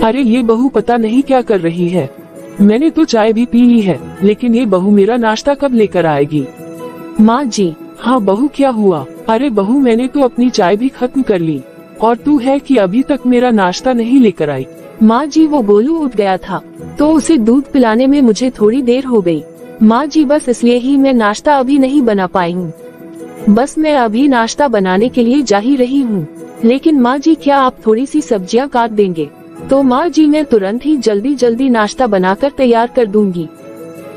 अरे ये बहू पता नहीं क्या कर रही है। मैंने तो चाय भी पी ली है, लेकिन ये बहू मेरा नाश्ता कब लेकर आएगी? माँ जी। हाँ बहू क्या हुआ? अरे बहू मैंने तो अपनी चाय भी खत्म कर ली, और तू है कि अभी तक मेरा नाश्ता नहीं लेकर आई। माँ जी वो गोलू उठ गया था, तो उसे दूध पिलाने में मुझे थोड़ी देर हो गई। माँ जी बस इसलिए ही मैं नाश्ता अभी नहीं बना पाई हूँ। बस मैं अभी नाश्ता बनाने के लिए जा ही रही हूँ। लेकिन माँ जी क्या आप थोड़ी सी सब्जियाँ काट देंगे? तो माँ जी मैं तुरंत ही जल्दी जल्दी नाश्ता बनाकर तैयार कर दूंगी।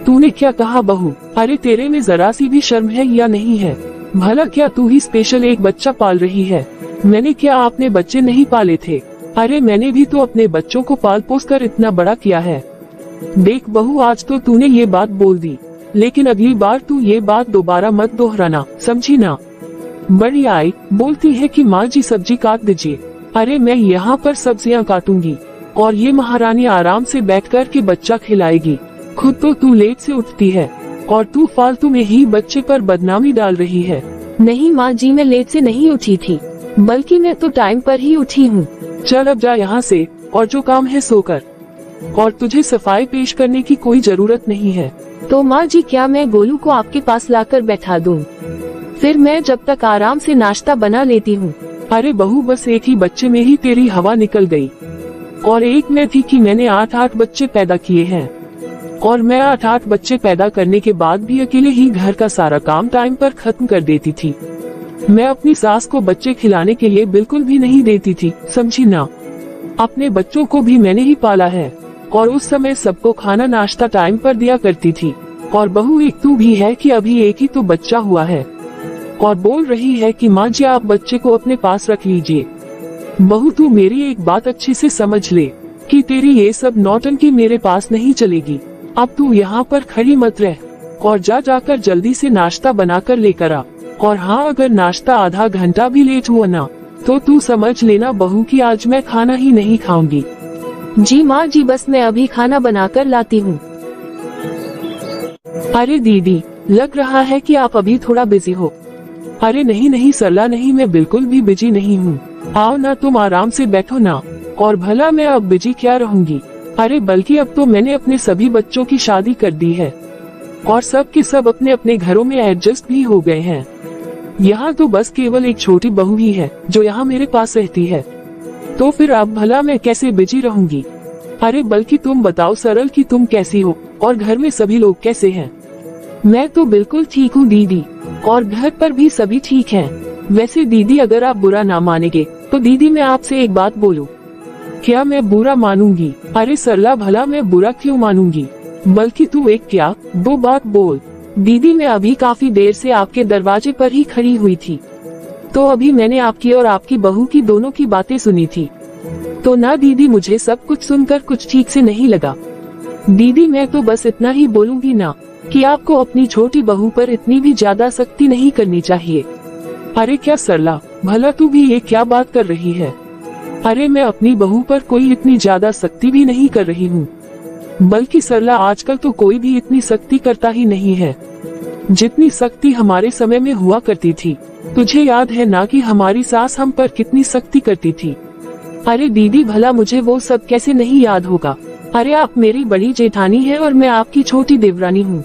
तूने क्या कहा बहू? अरे तेरे में जरा सी भी शर्म है या नहीं है? भला क्या तू ही स्पेशल एक बच्चा पाल रही है? मैंने क्या आपने बच्चे नहीं पाले थे? अरे मैंने भी तो अपने बच्चों को पाल पोस कर इतना बड़ा किया है। देख बहू आज तो तूने ये बात बोल दी, लेकिन अगली बार तू ये बात दोबारा मत दोहराना, समझी ना? बड़ी आई बोलती है कि माँ जी सब्जी काट दीजिए। अरे मैं यहाँ पर सब्जियाँ काटूंगी और ये महारानी आराम से बैठ कर के बच्चा खिलाएगी। खुद तो तू लेट से उठती है और तू फालतू में ही बच्चे पर बदनामी डाल रही है। नहीं माँ जी मैं लेट से नहीं उठी थी, बल्कि मैं तो टाइम पर ही उठी हूँ। चल अब जा यहाँ से और जो काम है सो कर, और तुझे सफाई पेश करने की कोई जरूरत नहीं है। तो माँ जी क्या मैं गोलू को आपके पास लाकर बैठा दूँ? फिर मैं जब तक आराम से नाश्ता बना लेती हूँ। अरे बहू बस एक ही बच्चे में ही तेरी हवा निकल गई, और एक में थी कि मैंने 8 बच्चे पैदा किए हैं, और मैं 8 बच्चे पैदा करने के बाद भी अकेले ही घर का सारा काम टाइम पर खत्म कर देती थी। मैं अपनी सास को बच्चे खिलाने के लिए बिल्कुल भी नहीं देती थी, समझी ना? अपने बच्चों को भी मैंने ही पाला है, और उस समय सबको खाना नाश्ता टाइम पर दिया करती थी। और बहू एक तू भी है कि अभी एक ही तो बच्चा हुआ है और बोल रही है कि माँ जी आप बच्चे को अपने पास रख लीजिए। बहू तू मेरी एक बात अच्छे से समझ ले कि तेरी ये सब नौटंकी मेरे पास नहीं चलेगी। अब तू यहाँ पर खड़ी मत रह और जाकर जल्दी से नाश्ता बनाकर लेकर आ। और हाँ अगर नाश्ता आधा घंटा भी लेट हुआ ना तो तू समझ लेना बहू कि आज मैं खाना ही नहीं खाऊंगी। जी माँ जी बस मैं अभी खाना बनाकर लाती हूँ। अरे दीदी लग रहा है कि आप अभी थोड़ा बिजी हो। अरे नहीं नहीं सरला नहीं, मैं बिल्कुल भी बिजी नहीं हूँ। आओ ना तुम आराम से बैठो ना। और भला मैं अब बिजी क्या रहूंगी? अरे बल्कि अब तो मैंने अपने सभी बच्चों की शादी कर दी है और सब के सब अपने अपने घरों में एडजस्ट भी हो गए हैं। यहाँ तो बस केवल एक छोटी बहू ही है जो यहाँ मेरे पास रहती है। तो फिर अब भला मैं कैसे बिजी रहूंगी? अरे बल्कि तुम बताओ सरल कि तुम कैसी हो और घर में सभी लोग कैसे हैं? मैं तो बिल्कुल ठीक हूँ दीदी, और घर पर भी सभी ठीक हैं। वैसे दीदी अगर आप बुरा ना मानेंगे तो दीदी मैं आपसे एक बात बोलूं। क्या मैं बुरा मानूंगी? अरे सरला भला मैं बुरा क्यों मानूंगी? बल्कि तू एक क्या 2 बात बोल। दीदी मैं अभी काफी देर से आपके दरवाजे पर ही खड़ी हुई थी, तो अभी मैंने आपकी और आपकी बहू की दोनों की बातें सुनी थी। तो ना दीदी मुझे सब कुछ सुनकर कुछ ठीक से नहीं लगा। दीदी मैं तो बस इतना ही बोलूंगी ना कि आपको अपनी छोटी बहू पर इतनी भी ज्यादा सख्ती नहीं करनी चाहिए। अरे क्या सरला भला तू भी ये क्या बात कर रही है? अरे मैं अपनी बहू पर कोई इतनी ज्यादा सख्ती भी नहीं कर रही हूँ, बल्कि सरला आजकल तो कोई भी इतनी सख्ती करता ही नहीं है जितनी सख्ती हमारे समय में हुआ करती थी। तुझे याद है ना कि हमारी सास हम पर कितनी सख्ती करती थी? अरे दीदी भला मुझे वो सब कैसे नहीं याद होगा? अरे आप मेरी बड़ी जेठानी है और मैं आपकी छोटी देवरानी हूँ,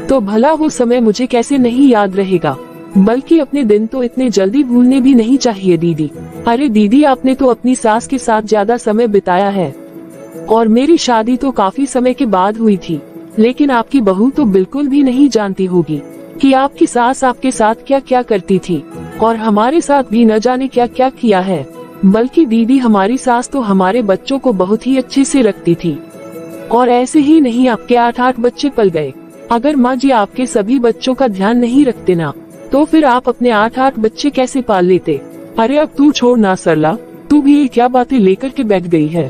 तो भला वो समय मुझे कैसे नहीं याद रहेगा? बल्कि अपने दिन तो इतने जल्दी भूलने भी नहीं चाहिए दीदी। अरे दीदी आपने तो अपनी सास के साथ ज्यादा समय बिताया है, और मेरी शादी तो काफी समय के बाद हुई थी, लेकिन आपकी बहू तो बिल्कुल भी नहीं जानती होगी कि आपकी सास आपके साथ क्या क्या करती थी, और हमारे साथ भी न जाने क्या क्या किया है। बल्कि दीदी हमारी सास तो हमारे बच्चों को बहुत ही अच्छे से रखती थी, और ऐसे ही नहीं आपके 8 बच्चे पल गए। अगर माँ जी आपके सभी बच्चों का ध्यान नहीं रखते ना तो फिर आप अपने 8 बच्चे कैसे पाल लेते? अरे अब तू छोड़ ना सरला, तू भी ये क्या बातें लेकर के बैठ गई है?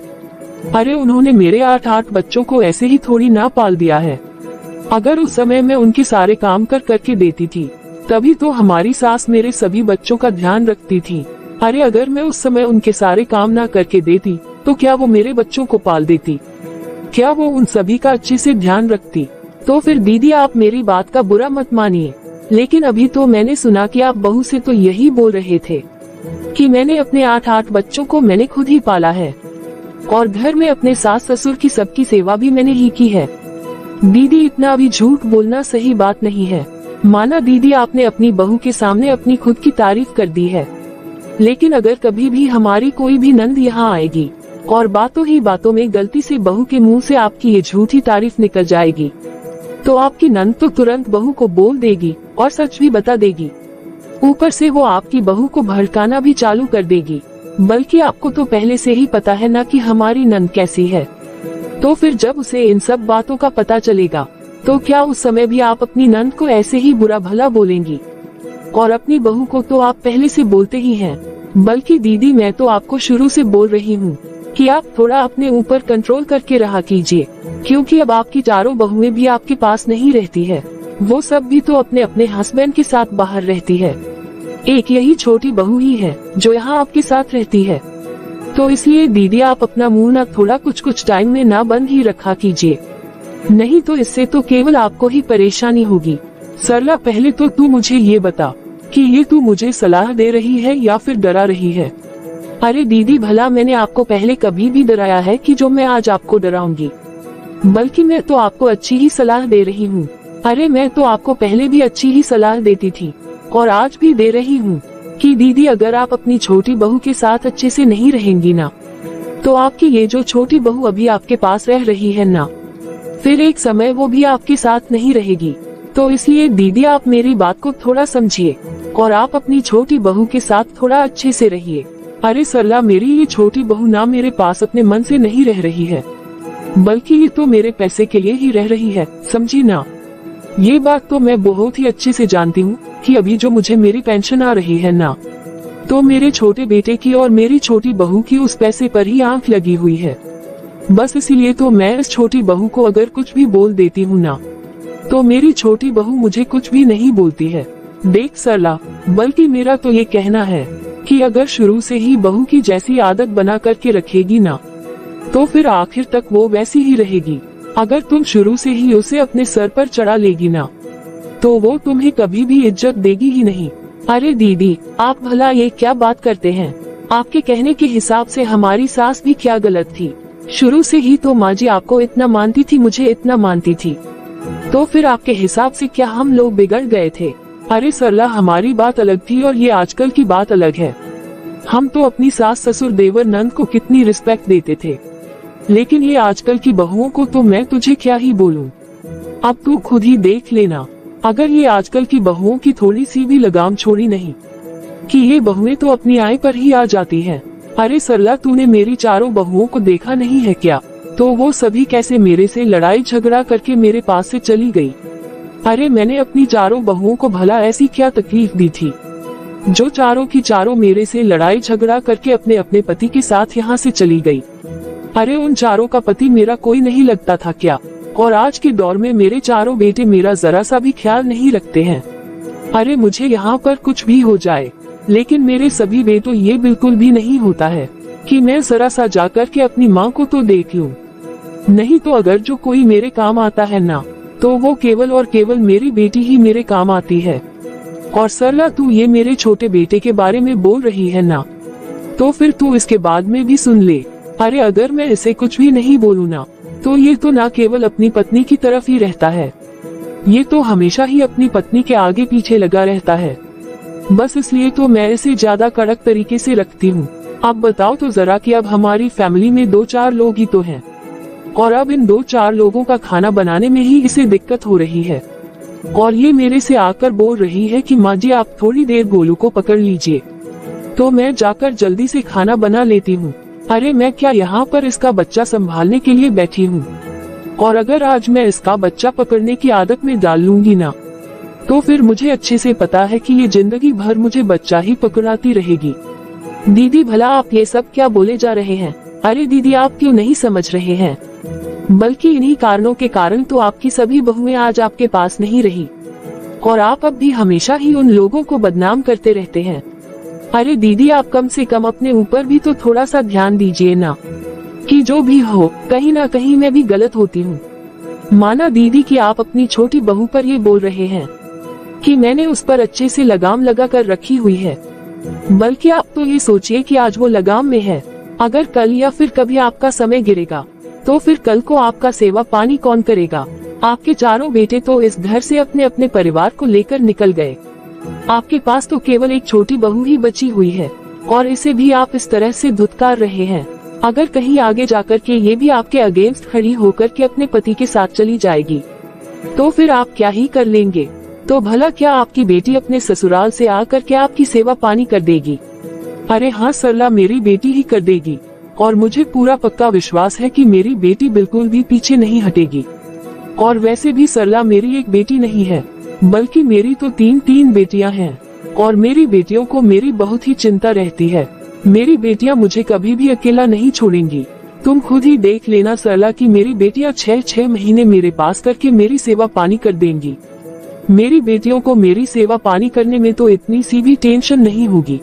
अरे उन्होंने मेरे 8 बच्चों को ऐसे ही थोड़ी ना पाल दिया है। अगर उस समय मैं उनके सारे काम करके देती थी तभी तो हमारी सास मेरे सभी बच्चों का ध्यान रखती थी। अरे अगर मैं उस समय उनके सारे काम ना करके देती तो क्या वो मेरे बच्चों को पाल देती? क्या वो उन सभी का अच्छे से ध्यान रखती? तो फिर दीदी आप मेरी बात का बुरा मत मानिए, लेकिन अभी तो मैंने सुना कि आप बहू से तो यही बोल रहे थे कि मैंने अपने 8 बच्चों को मैंने खुद ही पाला है और घर में अपने सास ससुर की सबकी सेवा भी मैंने ही की है। दीदी इतना भी झूठ बोलना सही बात नहीं है। माना दीदी आपने अपनी बहू के सामने अपनी खुद की तारीफ कर दी है, लेकिन अगर कभी भी हमारी कोई भी नंद यहाँ आएगी और बातों ही बातों में गलती से बहू के मुंह से आपकी ये झूठी तारीफ निकल जाएगी, तो आपकी नंद तो तुरंत बहू को बोल देगी और सच भी बता देगी। ऊपर से वो आपकी बहू को भड़काना भी चालू कर देगी। बल्कि आपको तो पहले से ही पता है ना कि हमारी नंद कैसी है। तो फिर जब उसे इन सब बातों का पता चलेगा, तो क्या उस समय भी आप अपनी नंद को ऐसे ही बुरा भला बोलेंगी? और अपनी बहू को तो आप पहले से बोलते ही हैं। बल्कि दीदी मैं तो आपको शुरू से बोल रही हूँ कि आप थोड़ा अपने ऊपर कंट्रोल करके रहा कीजिए, क्योंकि अब आपकी चारों बहुएं भी आपके पास नहीं रहती है। वो सब भी तो अपने अपने हस्बैंड के साथ बाहर रहती है। एक यही छोटी बहू ही है जो यहाँ आपके साथ रहती है। तो इसलिए दीदी आप अपना मुंह ना थोड़ा कुछ टाइम में ना बंद ही रखा कीजिए, नहीं तो इससे तो केवल आपको ही परेशानी होगी। सरला पहले तो तू मुझे ये बता कि ये तू मुझे सलाह दे रही है या फिर डरा रही है? अरे दीदी भला मैंने आपको पहले कभी भी डराया है कि जो मैं आज आपको डराऊंगी? बल्कि मैं तो आपको अच्छी ही सलाह दे रही हूँ। अरे मैं तो आपको पहले भी अच्छी ही सलाह देती थी और आज भी दे रही हूँ कि दीदी अगर आप अपनी छोटी बहू के साथ अच्छे से नहीं रहेंगी ना, तो आपकी ये जो छोटी बहू अभी आपके पास रह रही है ना, फिर एक समय वो भी आपके साथ नहीं रहेगी। तो इसलिए दीदी आप मेरी बात को थोड़ा समझिए और आप अपनी छोटी बहू के साथ थोड़ा अच्छे से रहिए। अरे सरला मेरी ये छोटी बहू ना मेरे पास अपने मन से नहीं रह रही है, बल्कि ये तो मेरे पैसे के लिए ही रह रही है, समझी ना? ये बात तो मैं बहुत ही अच्छे से जानती हूँ कि अभी जो मुझे मेरी पेंशन आ रही है ना, तो मेरे छोटे बेटे की और मेरी छोटी बहू की उस पैसे पर ही आंख लगी हुई है। बस इसीलिए तो मैं इस छोटी बहू को अगर कुछ भी बोल देती हूँ ना, तो मेरी छोटी बहू मुझे कुछ भी नहीं बोलती है। देख सरला, बल्कि मेरा तो ये कहना है कि अगर शुरू से ही बहू की जैसी आदत बना करके रखेगी ना, तो फिर आखिर तक वो वैसी ही रहेगी। अगर तुम शुरू से ही उसे अपने सर पर चढ़ा लेगी ना, तो वो तुम्हें कभी भी इज्जत देगी ही नहीं। अरे दीदी आप भला ये क्या बात करते हैं? आपके कहने के हिसाब से हमारी सास भी क्या गलत थी? शुरू से ही तो माँ जी आपको इतना मानती थी, मुझे इतना मानती थी, तो फिर आपके हिसाब से क्या हम लोग बिगड़ गए थे? अरे सरला हमारी बात अलग थी और ये आजकल की बात अलग है। हम तो अपनी सास ससुर देवर नंद को कितनी रिस्पेक्ट देते थे, लेकिन ये आजकल की बहुओं को तो मैं तुझे क्या ही बोलूं। अब तू खुद ही देख लेना, अगर ये आजकल की बहुओं की थोड़ी सी भी लगाम छोड़ी नहीं कि ये बहुएं तो अपनी आय पर ही आ जाती हैं। अरे सरला तूने मेरी चारों बहुओं को देखा नहीं है क्या? तो वो सभी कैसे मेरे से लड़ाई झगड़ा करके मेरे पास से चली गई। अरे मैंने अपनी चारों बहुओं को भला ऐसी क्या तकलीफ दी थी जो चारों की चारों मेरे से लड़ाई झगड़ा करके अपने अपने पति के साथ यहाँ से चली गई? अरे उन चारों का पति मेरा कोई नहीं लगता था क्या? और आज के दौर में मेरे चारों बेटे मेरा जरा सा भी ख्याल नहीं रखते हैं। अरे मुझे यहाँ पर कुछ भी हो जाए, लेकिन मेरे सभी बेटों ये बिल्कुल भी नहीं होता है कि मैं जरा सा जाकर के अपनी माँ को तो देख लूं। नहीं तो अगर जो कोई मेरे काम आता है ना, तो वो केवल और केवल मेरी बेटी ही मेरे काम आती है। और सरला तू ये मेरे छोटे बेटे के बारे में बोल रही है ना, तो फिर तू इसके बाद में भी सुन ले। अरे अगर मैं इसे कुछ भी नहीं बोलूँ ना, तो ये तो ना केवल अपनी पत्नी की तरफ ही रहता है, ये तो हमेशा ही अपनी पत्नी के आगे पीछे लगा रहता है। बस इसलिए तो मैं इसे ज्यादा कड़क तरीके से रखती हूँ। अब बताओ तो जरा कि अब हमारी फैमिली में 2-4 लोग ही तो हैं, और अब इन 2-4 लोगों का खाना बनाने में ही इसे दिक्कत हो रही है। और ये मेरे से आकर बोल रही है कि माँ जी आप थोड़ी देर गोलू को पकड़ लीजिए, तो मैं जाकर जल्दी से खाना बना लेती हूँ। अरे मैं क्या यहाँ पर इसका बच्चा संभालने के लिए बैठी हूँ? और अगर आज मैं इसका बच्चा पकड़ने की आदत में डाल लूंगी ना, तो फिर मुझे अच्छे से पता है कि ये जिंदगी भर मुझे बच्चा ही पकड़ाती रहेगी। दीदी भला आप ये सब क्या बोले जा रहे हैं? अरे दीदी आप क्यों नहीं समझ रहे हैं? बल्कि इन्हीं कारणों के कारण तो आपकी सभी बहुएं आज आपके पास नहीं रही, और आप अब भी हमेशा ही उन लोगों को बदनाम करते रहते हैं। अरे दीदी आप कम से कम अपने ऊपर भी तो थोड़ा सा ध्यान दीजिए ना, कि जो भी हो कहीं ना कहीं मैं भी गलत होती हूँ। माना दीदी कि आप अपनी छोटी बहू पर ये बोल रहे हैं कि मैंने उस पर अच्छे से लगाम लगा कर रखी हुई है, बल्कि आप तो ये सोचिए कि आज वो लगाम में है, अगर कल या फिर कभी आपका समय गिरेगा तो फिर कल को आपका सेवा पानी कौन करेगा। आपके चारों बेटे तो इस घर से अपने अपने परिवार को लेकर निकल गए। आपके पास तो केवल एक छोटी बहू ही बची हुई है और इसे भी आप इस तरह से धुतकार रहे हैं। अगर कहीं आगे जाकर के ये भी आपके अगेंस्ट खड़ी होकर के अपने पति के साथ चली जाएगी तो फिर आप क्या ही कर लेंगे। तो भला क्या आपकी बेटी अपने ससुराल से आकर के आपकी सेवा पानी कर देगी? अरे हाँ सरला, मेरी बेटी ही कर देगी और मुझे पूरा पक्का विश्वास है कि मेरी बेटी बिल्कुल भी पीछे नहीं हटेगी। और वैसे भी सरला मेरी एक बेटी नहीं है, बल्कि मेरी तो तीन बेटियां हैं और मेरी बेटियों को मेरी बहुत ही चिंता रहती है। मेरी बेटियां मुझे कभी भी अकेला नहीं छोड़ेंगी। तुम खुद ही देख लेना सरला कि मेरी बेटियां 6 महीने मेरे पास करके मेरी सेवा पानी कर देंगी। मेरी बेटियों को मेरी सेवा पानी करने में तो इतनी सी भी टेंशन नहीं होगी,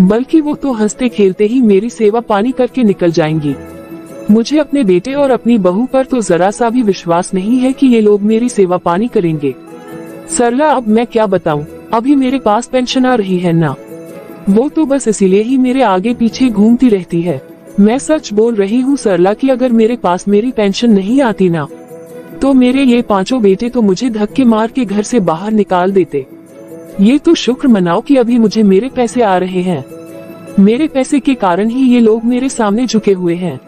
बल्कि वो तो हंसते खेलते ही मेरी सेवा पानी करके निकल जाएंगी। मुझे अपने बेटे और अपनी बहू पर तो जरा सा भी विश्वास नहीं है कि ये लोग मेरी सेवा पानी करेंगे। सरला अब मैं क्या बताऊं, अभी मेरे पास पेंशन आ रही है ना, वो तो बस इसीलिए ही मेरे आगे पीछे घूमती रहती है। मैं सच बोल रही हूँ सरला कि अगर मेरे पास मेरी पेंशन नहीं आती ना तो मेरे ये 5 बेटे तो मुझे धक्के मार के घर से बाहर निकाल देते। ये तो शुक्र मनाओ कि अभी मुझे मेरे पैसे आ रहे हैं। मेरे पैसे के कारण ही ये लोग मेरे सामने झुके हुए हैं,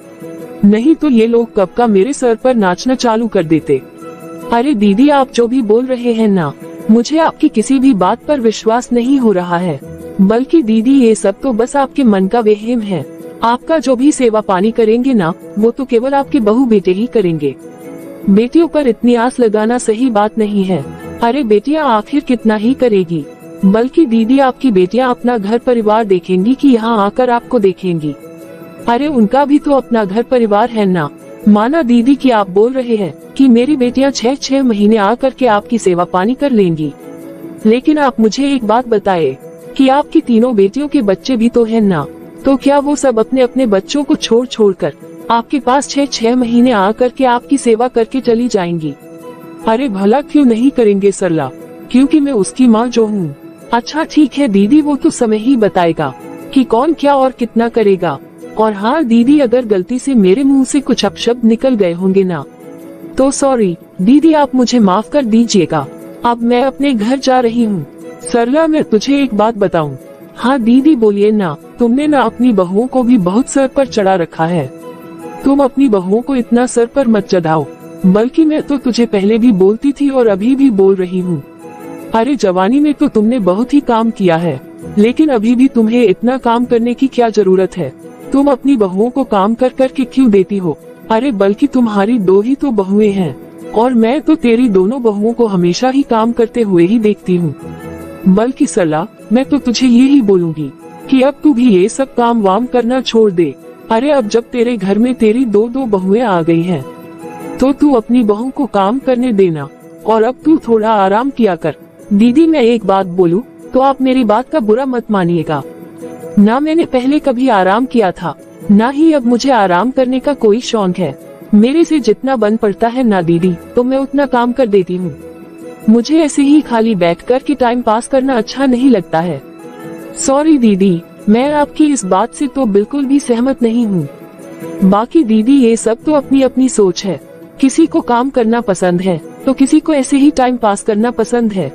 नहीं तो ये लोग कब का मेरे सर पर नाचना चालू कर देते। अरे दीदी आप जो भी बोल रहे हैं ना, मुझे आपकी किसी भी बात पर विश्वास नहीं हो रहा है, बल्कि दीदी ये सब तो बस आपके मन का वहम है। आपका जो भी सेवा पानी करेंगे ना वो तो केवल आपके बहू बेटे ही करेंगे। बेटियों पर इतनी आस लगाना सही बात नहीं है। अरे बेटियां आखिर कितना ही करेगी, बल्कि दीदी आपकी बेटियां अपना घर परिवार देखेंगी कि यहाँ आकर आपको देखेंगी। अरे उनका भी तो अपना घर परिवार है ना। माना दीदी कि आप बोल रहे हैं कि मेरी बेटियां 6 महीने आकर के आपकी सेवा पानी कर लेंगी, लेकिन आप मुझे एक बात बताए कि आपकी तीनों बेटियों के बच्चे भी तो हैं ना, तो क्या वो सब अपने अपने बच्चों को छोड़ कर आपके पास 6 महीने आकर के आपकी सेवा करके चली जाएंगी? अरे भला क्यों नहीं करेंगे सरला, क्योंकि मैं उसकी माँ जो हूँ। अच्छा ठीक है दीदी, वो तो समय ही बताएगा कि कौन क्या और कितना करेगा। और हाँ दीदी, अगर गलती से मेरे मुंह से कुछ अपशब्द निकल गए होंगे ना तो सॉरी दीदी, आप मुझे माफ कर दीजिएगा। अब मैं अपने घर जा रही हूँ। सरला मैं तुझे एक बात बताऊँ? हाँ दीदी बोलिए ना। तुमने ना अपनी बहुओं को भी बहुत सर पर चढ़ा रखा है। तुम अपनी बहुओं को इतना सर पर मत चढ़ाओ, बल्कि मैं तो तुझे पहले भी बोलती थी और अभी भी बोल रही हूँ। अरे जवानी में तो तुमने बहुत ही काम किया है, लेकिन अभी भी तुम्हें इतना काम करने की क्या जरूरत है? तुम अपनी बहुओं को काम कर कर के क्यों देती हो? अरे बल्कि तुम्हारी 2 ही तो बहुएं हैं और मैं तो तेरी दोनों बहुओं को हमेशा ही काम करते हुए ही देखती हूँ। बल्कि सरला मैं तो तुझे ये ही बोलूंगी कि अब तू भी ये सब काम वाम करना छोड़ दे। अरे अब जब तेरे घर में तेरी 2 बहुएं आ गई हैं, तो तू अपनी बहू को काम करने देना और अब तू थोड़ा आराम किया कर। दीदी मैं एक बात बोलूं तो आप मेरी बात का बुरा मत मानिएगा। ना मैंने पहले कभी आराम किया था, ना ही अब मुझे आराम करने का कोई शौक है। मेरे से जितना बन पड़ता है ना दीदी, तो मैं उतना काम कर देती हूँ। मुझे ऐसे ही खाली बैठकर के टाइम पास करना अच्छा नहीं लगता है। सॉरी दीदी, मैं आपकी इस बात से तो बिल्कुल भी सहमत नहीं हूँ। बाकी दीदी ये सब तो अपनी अपनी सोच है। किसी को काम करना पसंद है तो किसी को ऐसे ही टाइम पास करना पसंद है।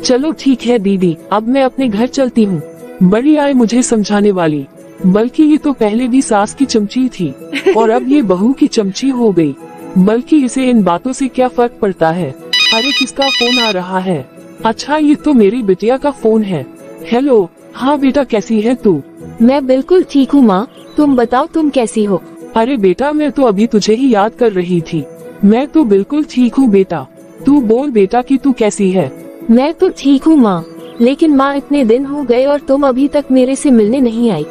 चलो ठीक है दीदी, अब मैं अपने घर चलती हूँ। बड़ी आए मुझे समझाने वाली, बल्कि ये तो पहले भी सास की चमची थी और अब ये बहू की चमची हो गई। बल्कि इसे इन बातों से क्या फर्क पड़ता है। अरे किसका फोन आ रहा है? अच्छा ये तो मेरी बिटिया का फोन है। हेलो, हाँ बेटा कैसी है तू? मैं बिल्कुल ठीक हूँ माँ, तुम बताओ तुम कैसी हो? अरे बेटा मैं तो अभी तुझे ही याद कर रही थी। मैं तो बिल्कुल ठीक हूँ बेटा। तू बोल बेटा कि तू कैसी है? मैं तो ठीक हूँ माँ, लेकिन माँ इतने दिन हो गए और तुम अभी तक मेरे से मिलने नहीं आई।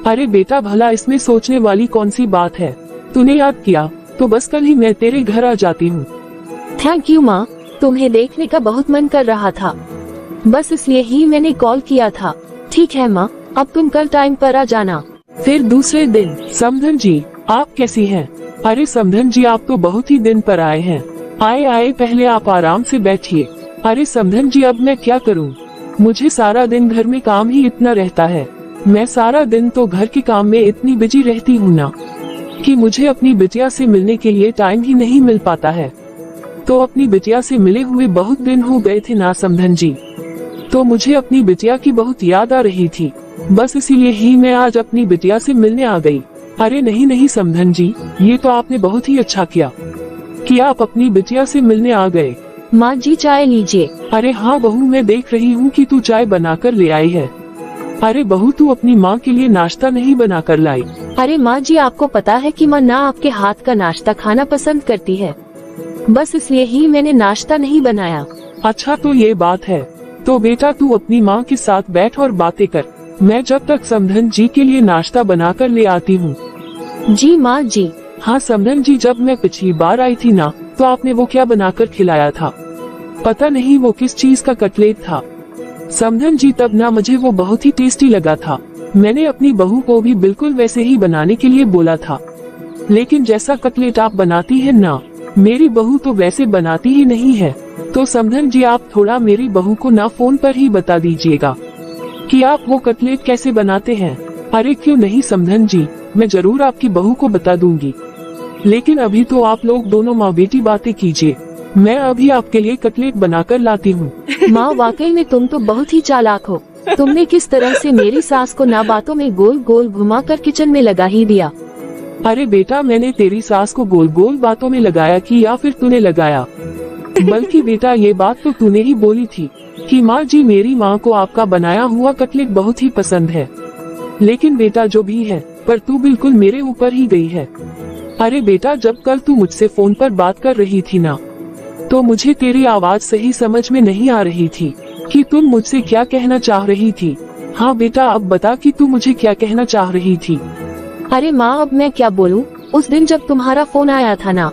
अरे बेटा भला इसमें सोचने वाली कौन सी बात है? तूने याद किया तो बस कल ही मैं तेरे घर आ जाती हूँ। थैंक यू माँ, तुम्हें देखने का बहुत मन कर रहा था, बस इसलिए ही मैंने कॉल किया था। ठीक है माँ, अब तुम कल टाइम पर आ जाना। फिर दूसरे दिन, समधन जी आप कैसी हैं? अरे समधन जी आप तो बहुत ही दिन पर आए हैं। आए पहले आप आराम से बैठिए। अरे समधन जी अब मैं क्या करूं? मुझे सारा दिन घर में काम ही इतना रहता है। मैं सारा दिन तो घर के काम में इतनी बिजी रहती हूँ ना कि मुझे अपनी बिटिया से मिलने के लिए टाइम ही नहीं मिल पाता है। तो अपनी बिटिया से मिले हुए बहुत दिन हो गए थे ना समधन जी, तो मुझे अपनी बिटिया की बहुत याद आ रही थी। बस इसीलिए ही मैं आज अपनी बिटिया से मिलने आ गई। अरे नहीं नहीं समधन जी, ये तो आपने बहुत ही अच्छा किया कि आप अपनी बिटिया से मिलने आ गए। माँ जी चाय लीजिए। अरे हाँ बहू, मैं देख रही हूँ कि तू चाय बनाकर ले आई है। अरे बहू, तू अपनी माँ के लिए नाश्ता नहीं बना कर लाई? अरे माँ जी, आपको पता है कि माँ ना आपके हाथ का नाश्ता खाना पसंद करती है, बस इसलिए ही मैंने नाश्ता नहीं बनाया। अच्छा तो ये बात है, तो बेटा तू अपनी माँ के साथ बैठ और बातें कर। मैं जब तक समधन जी के लिए नाश्ता बना कर ले आती हूँ। जी माँ जी। हाँ समधन जी, जब मैं पिछली बार आई थी ना, तो आपने वो क्या बनाकर खिलाया था? पता नहीं वो किस चीज का कटलेट था समधन जी, तब ना मुझे वो बहुत ही टेस्टी लगा था। मैंने अपनी बहू को भी बिल्कुल वैसे ही बनाने के लिए बोला था, लेकिन जैसा कटलेट आप बनाती है ना, मेरी बहू तो वैसे बनाती ही नहीं है। तो समधन जी, आप थोड़ा मेरी बहू को ना फोन पर ही बता दीजिएगा कि आप वो कटलेट कैसे बनाते हैं। अरे क्यों नहीं समधन जी, मैं जरूर आपकी बहू को बता दूंगी, लेकिन अभी तो आप लोग दोनों माँ बेटी बातें कीजिए। मैं अभी आपके लिए कटलेट बनाकर लाती हूँ। माँ वाकई में तुम तो बहुत ही चालाक हो। तुमने किस तरह से मेरी सास को ना बातों में गोल गोल घुमाकर किचन में लगा ही दिया। अरे बेटा, मैंने तेरी सास को गोल गोल बातों में लगाया कि या फिर तूने लगाया? बल्कि बेटा ये बात तो तूने ही बोली थी कि माँ जी, मेरी माँ को आपका बनाया हुआ कटलेट बहुत ही पसंद है। लेकिन बेटा जो भी है, पर तू बिल्कुल मेरे ऊपर ही गई है। अरे बेटा, जब कल तू मुझसे फोन पर बात कर रही थी ना, तो मुझे तेरी आवाज सही समझ में नहीं आ रही थी कि तुम मुझसे क्या कहना चाह रही थी। हाँ बेटा, अब बता कि तू मुझे क्या कहना चाह रही थी। अरे माँ, अब मैं क्या बोलूँ। उस दिन जब तुम्हारा फोन आया था ना,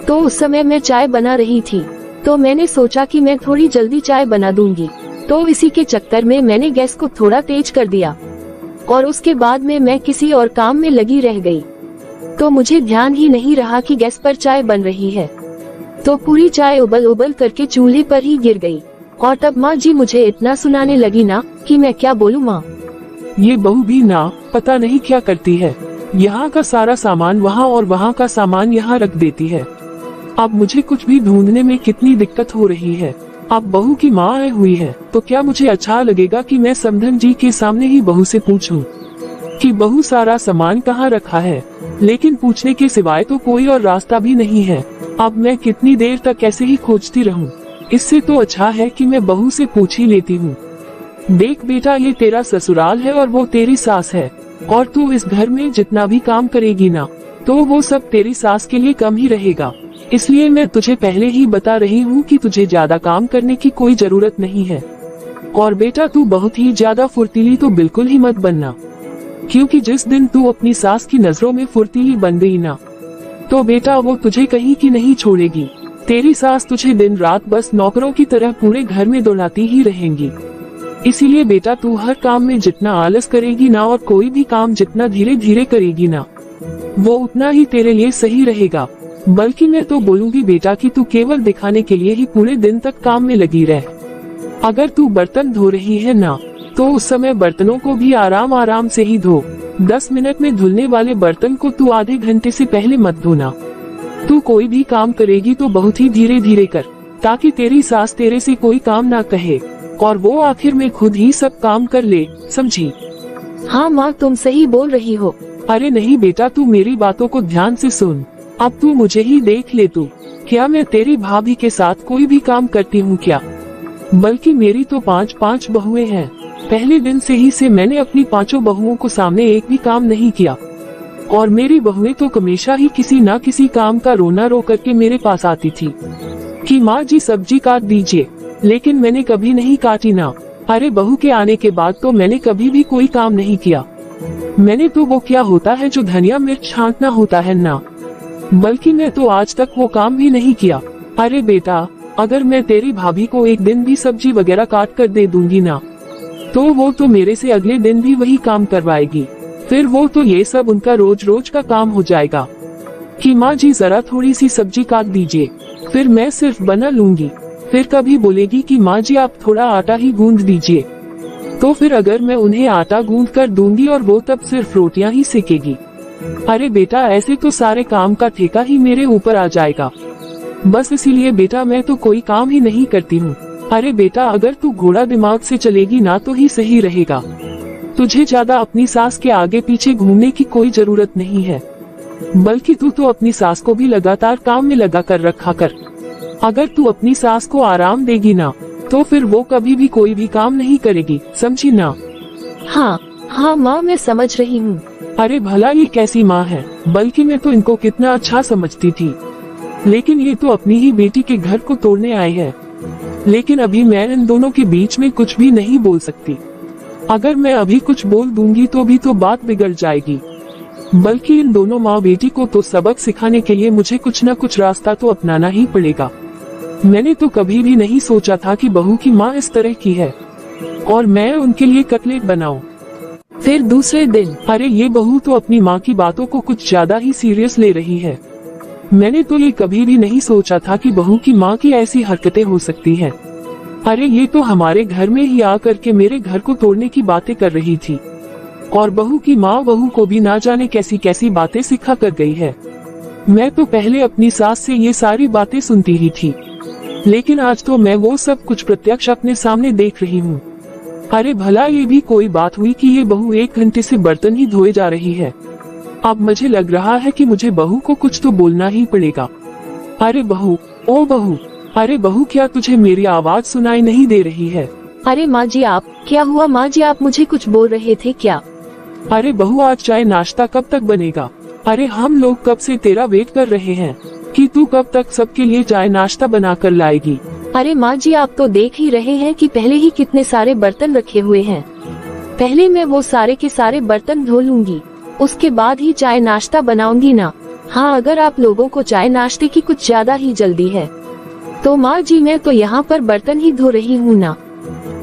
तो उस समय मैं चाय बना रही थी, तो मैंने सोचा कि मैं थोड़ी जल्दी चाय बना दूंगी, तो इसी के चक्कर में मैंने गैस को थोड़ा तेज कर दिया और उसके बाद में मैं किसी और काम में लगी रह गई, तो मुझे ध्यान ही नहीं रहा कि गैस पर चाय बन रही है, तो पूरी चाय उबल उबल करके चूल्हे पर ही गिर गई। और तब माँ जी मुझे इतना सुनाने लगी ना कि मैं क्या बोलूँ माँ। ये बहू भी ना पता नहीं क्या करती है, यहाँ का सारा सामान वहाँ और वहाँ का सामान यहाँ रख देती है। अब मुझे कुछ भी ढूंढने में कितनी दिक्कत हो रही है। अब बहू की माँ आई हुई है, तो क्या मुझे अच्छा लगेगा कि मैं समधन जी के सामने ही बहू से पूछूं कि बहू सारा सामान कहाँ रखा है? लेकिन पूछने के सिवाय तो कोई और रास्ता भी नहीं है। अब मैं कितनी देर तक ऐसे ही खोजती रहूं? इससे तो अच्छा है कि मैं बहू से पूछ ही लेती हूँ। देख बेटा, ये तेरा ससुराल है और वो तेरी सास है, और तू इस घर में जितना भी काम करेगी ना, तो वो सब तेरी सास के लिए कम ही रहेगा। इसलिए मैं तुझे पहले ही बता रही हूँ कि तुझे ज्यादा काम करने की कोई जरूरत नहीं है। और बेटा, तू बहुत ही ज्यादा फुर्तीली तो बिल्कुल ही मत बनना, क्योंकि जिस दिन तू अपनी सास की नजरों में फुर्तीली बन गई ना, तो बेटा वो तुझे कहीं की नहीं छोड़ेगी। तेरी सास तुझे दिन रात बस नौकरों की तरह पूरे घर में दौड़ाती ही रहेंगी। इसीलिए बेटा, तू हर काम में जितना आलस करेगी ना, और कोई भी काम जितना धीरे धीरे करेगी ना, वो उतना ही तेरे लिए सही रहेगा। बल्कि मैं तो बोलूँगी बेटा कि तू केवल दिखाने के लिए ही पूरे दिन तक काम में लगी रह। अगर तू बर्तन धो रही है ना, तो उस समय बर्तनों को भी आराम आराम से ही धो। 10 मिनट में धुलने वाले बर्तन को तू आधे घंटे से पहले मत धोना। तू कोई भी काम करेगी तो बहुत ही धीरे धीरे कर, ताकि तेरी सास तेरे से कोई काम ना कहे और वो आखिर में खुद ही सब काम कर ले, समझी? हाँ माँ, तुम सही बोल रही हो। अरे नहीं बेटा, तू मेरी बातों को ध्यान से सुन। अब तू मुझे ही देख ले, तू क्या मैं तेरी भाभी के साथ कोई भी काम करती हूँ क्या? बल्कि मेरी तो 5 बहुएं हैं। पहले दिन से ही से मैंने अपनी 5 बहुओं को सामने एक भी काम नहीं किया, और मेरी बहुएं तो हमेशा ही किसी ना किसी काम का रोना रो करके मेरे पास आती थी कि माँ जी सब्जी काट दीजिए, लेकिन मैंने कभी नहीं काटी ना। अरे बहू के आने के बाद तो मैंने कभी भी कोई काम नहीं किया। मैंने तो वो क्या होता है जो धनिया मिर्च छांटना होता है ना, बल्कि मैं तो आज तक वो काम भी नहीं किया। अरे बेटा, अगर मैं तेरी भाभी को एक दिन भी सब्जी वगैरह काट कर दे दूंगी ना, तो वो तो मेरे से अगले दिन भी वही काम करवाएगी। फिर वो तो ये सब उनका रोज रोज का काम हो जाएगा कि माँ जी जरा थोड़ी सी सब्जी काट दीजिए, फिर मैं सिर्फ बना लूंगी। फिर कभी बोलेगी कि माँ जी आप थोड़ा आटा ही गूंद दीजिए। तो फिर अगर मैं उन्हें आटा गूंद कर दूंगी और वो तब सिर्फ रोटियां ही सेकेगी। अरे बेटा ऐसे तो सारे काम का ठेका ही मेरे ऊपर आ जाएगा। बस इसीलिए बेटा मैं तो कोई काम ही नहीं करती हूँ। अरे बेटा अगर तू घोड़ा दिमाग से चलेगी ना तो ही सही रहेगा। तुझे ज्यादा अपनी सास के आगे पीछे घूमने की कोई जरूरत नहीं है, बल्कि तू तो अपनी सास को भी लगातार काम में लगा कर रखा कर। अगर तू अपनी सास को आराम देगी ना तो फिर वो कभी भी कोई भी काम नहीं करेगी, समझी ना? हाँ हाँ माँ मैं समझ रही हूँ। अरे भला ये कैसी माँ है, बल्कि मैं तो इनको कितना अच्छा समझती थी, लेकिन ये तो अपनी ही बेटी के घर को तोड़ने आए हैं। लेकिन अभी मैं इन दोनों के बीच में कुछ भी नहीं बोल सकती। अगर मैं अभी कुछ बोल दूंगी तो भी तो बात बिगड़ जाएगी। बल्कि इन दोनों माँ बेटी को तो सबक सिखाने के लिए मुझे कुछ न कुछ रास्ता तो अपनाना ही पड़ेगा। मैंने तो कभी भी नहीं सोचा था कि बहू की माँ इस तरह की है और मैं उनके लिए कटलेट बनाऊं। फिर दूसरे दिन अरे ये बहू तो अपनी माँ की बातों को कुछ ज्यादा ही सीरियस ले रही है। मैंने तो ये कभी भी नहीं सोचा था कि बहू की माँ की ऐसी हरकतें हो सकती हैं। अरे ये तो हमारे घर में ही आकर के मेरे घर को तोड़ने की बातें कर रही थी और बहू की माँ बहू को भी ना जाने कैसी कैसी बातें सिखा कर गई है। मैं तो पहले अपनी सास से ये सारी बातें सुनती ही थी, लेकिन आज तो मैं वो सब कुछ प्रत्यक्ष अपने सामने देख रही हूँ। अरे भला ये भी कोई बात हुई कि ये बहू 1 घंटे से बर्तन ही धोए जा रही है। अब मुझे लग रहा है कि मुझे बहू को कुछ तो बोलना ही पड़ेगा। अरे बहू, ओ बहू, अरे बहू क्या तुझे मेरी आवाज सुनाई नहीं दे रही है? अरे माँ जी आप, क्या हुआ माँ जी, आप मुझे कुछ बोल रहे थे क्या? अरे बहू आज चाय नाश्ता कब तक बनेगा? अरे हम लोग कब से तेरा वेट कर रहे हैं कि तू कब तक सबके लिए चाय नाश्ता बना कर लाएगी। अरे माँ जी आप तो देख ही रहे हैं कि पहले ही कितने सारे बर्तन रखे हुए हैं। पहले मैं वो सारे के सारे बर्तन धो लूंगी, उसके बाद ही चाय नाश्ता बनाऊंगी ना। हाँ अगर आप लोगों को चाय नाश्ते की कुछ ज्यादा ही जल्दी है तो माँ जी मैं तो यहाँ पर बर्तन ही धो रही हूँ ना।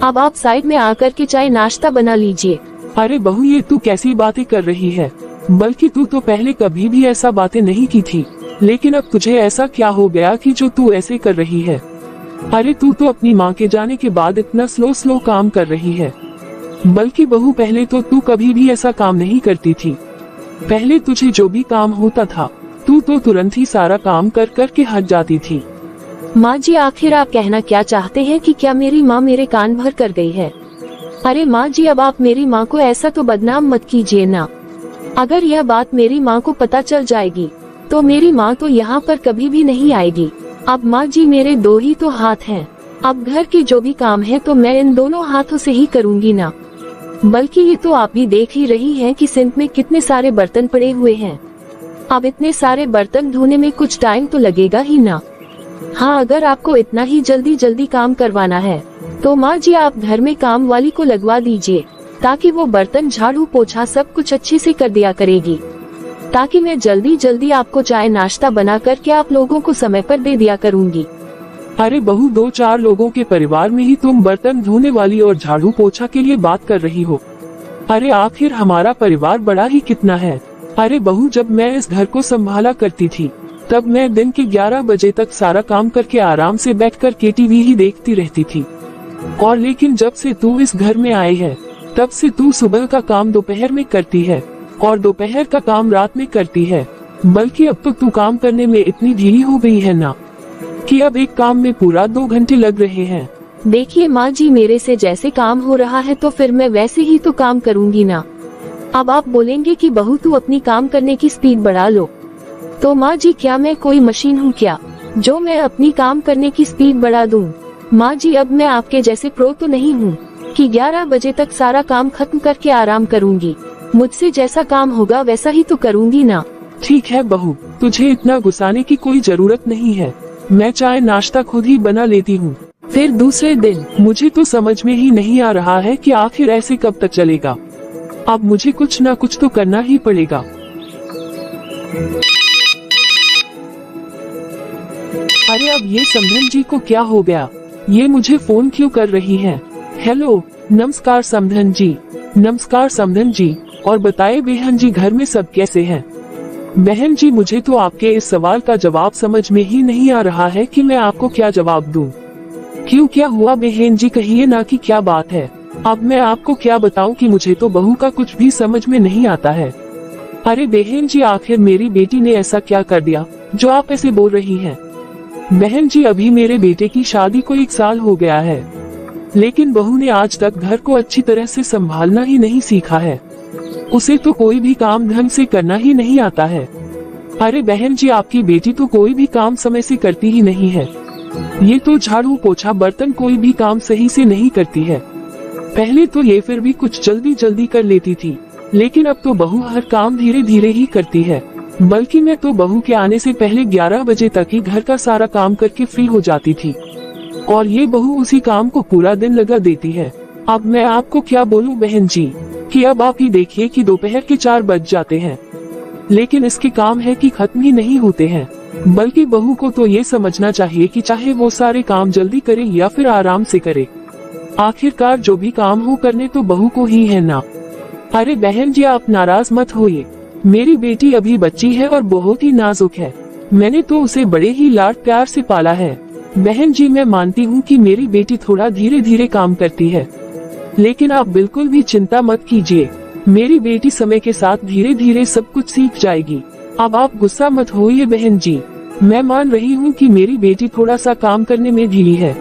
अब आप साइड में आकर के चाय नाश्ता बना लीजिए। अरे बहू ये तू कैसी बातें कर रही है? बल्कि तू तो पहले कभी भी ऐसा बातें नहीं की थी, लेकिन अब तुझे ऐसा क्या हो गया कि जो तू ऐसे कर रही है? अरे तू तो अपनी माँ के जाने के बाद इतना स्लो काम कर रही है। बल्कि बहू पहले तो तू कभी भी ऐसा काम नहीं करती थी। पहले तुझे जो भी काम होता था तू तो तुरंत ही सारा काम कर के हट जाती थी। माँ जी आखिर आप कहना क्या चाहते हैं कि क्या मेरी माँ मेरे कान भर कर गई है? अरे माँ जी अब आप मेरी माँ को ऐसा तो बदनाम मत कीजिए ना। अगर यह बात मेरी माँ को पता चल जाएगी तो मेरी माँ तो यहाँ पर कभी भी नहीं आएगी। अब माँ जी मेरे 2 ही तो हाथ हैं, अब घर के जो भी काम है तो मैं इन दोनों हाथों से ही करूँगी ना। बल्कि ये तो आप भी देख ही रही हैं कि सिंक में कितने सारे बर्तन पड़े हुए हैं। अब इतने सारे बर्तन धोने में कुछ टाइम तो लगेगा ही ना। हाँ अगर आपको इतना ही जल्दी काम करवाना है तो माँ जी आप घर में काम वाली को लगवा दीजिए, ताकि वो बर्तन झाड़ू पोछा सब कुछ अच्छे से कर दिया करेगी, ताकि मैं जल्दी आपको चाय नाश्ता बना करके आप लोगों को समय पर दे दिया करूँगी। अरे बहू 2-4 लोगों के परिवार में ही तुम बर्तन धोने वाली और झाड़ू पोछा के लिए बात कर रही हो। अरे आखिर हमारा परिवार बड़ा ही कितना है। अरे बहू जब मैं इस घर को संभाला करती थी तब मैं दिन के 11 बजे तक सारा काम करके आराम से बैठकर के टीवी ही देखती रहती थी। और लेकिन जब से तू इस घर में आई है तब से तू सुबह का काम दोपहर में करती है और दोपहर का काम रात में करती है। बल्कि अब तो तू काम करने में इतनी ढीली हो गई है ना कि अब एक काम में पूरा 2 घंटे लग रहे हैं। देखिए माँ जी मेरे से जैसे काम हो रहा है तो फिर मैं वैसे ही तो काम करूँगी ना। अब आप बोलेंगे कि बहू तू अपनी काम करने की स्पीड बढ़ा लो, तो माँ जी क्या मैं कोई मशीन हूँ क्या जो मैं अपनी काम करने की स्पीड बढ़ा दूँ? माँ जी अब मैं आपके जैसे प्रो तो नहीं हूँ कि 11 बजे तक सारा काम खत्म करके आराम करूँगी। मुझसे जैसा काम होगा वैसा ही तो करूँगी ना। ठीक है बहू, तुझे इतना गुस्साने की कोई जरूरत नहीं है, मैं चाय नाश्ता खुद ही बना लेती हूँ। फिर दूसरे दिन मुझे तो समझ में ही नहीं आ रहा है कि आखिर ऐसे कब तक चलेगा। अब मुझे कुछ न कुछ तो करना ही पड़ेगा। अरे अब ये समधन जी को क्या हो गया? ये मुझे फोन क्यों कर रही हैं? हेलो, नमस्कार समधन जी। नमस्कार समधन जी, और बताए बहन जी घर में सब कैसे हैं? बहन जी मुझे तो आपके इस सवाल का जवाब समझ में ही नहीं आ रहा है कि मैं आपको क्या जवाब दूं। क्यों, क्या हुआ बहन जी, कहिए ना कि क्या बात है। अब मैं आपको क्या बताऊं कि मुझे तो बहू का कुछ भी समझ में नहीं आता है। अरे बहन जी, आखिर मेरी बेटी ने ऐसा क्या कर दिया जो आप ऐसे बोल रही हैं। बहन जी, अभी मेरे बेटे की शादी को 1 साल हो गया है, लेकिन बहू ने आज तक घर को अच्छी तरह से संभालना ही नहीं सीखा है। उसे तो कोई भी काम ढंग से करना ही नहीं आता है। अरे बहन जी, आपकी बेटी तो कोई भी काम समय से करती ही नहीं है। ये तो झाड़ू पोछा बर्तन कोई भी काम सही से नहीं करती है। पहले तो ये फिर भी कुछ जल्दी जल्दी कर लेती थी, लेकिन अब तो बहू हर काम धीरे धीरे ही करती है। बल्कि मैं तो बहू के आने से पहले 11 बजे तक ही घर का सारा काम करके फ्री हो जाती थी, और ये बहू उसी काम को पूरा दिन लगा देती है। अब मैं आपको क्या बोलूं बहन जी, कि अब आप ही देखिए कि दोपहर के 4 बज जाते हैं, लेकिन इसके काम है कि खत्म ही नहीं होते हैं। बल्कि बहू को तो ये समझना चाहिए कि चाहे वो सारे काम जल्दी करे या फिर आराम से करे, आखिरकार जो भी काम हो करने तो बहू को ही है ना। अरे बहन जी, आप नाराज मत होइए, मेरी बेटी अभी बच्ची है और बहुत ही नाजुक है। मैंने तो उसे बड़े ही लाड प्यार से पाला है। बहन जी, मैं मानती हूँ कि मेरी बेटी थोड़ा धीरे धीरे काम करती है, लेकिन आप बिल्कुल भी चिंता मत कीजिए, मेरी बेटी समय के साथ धीरे धीरे सब कुछ सीख जाएगी। अब आप गुस्सा मत होइए बहन जी, मैं मान रही हूँ कि मेरी बेटी थोड़ा सा काम करने में ढीली है,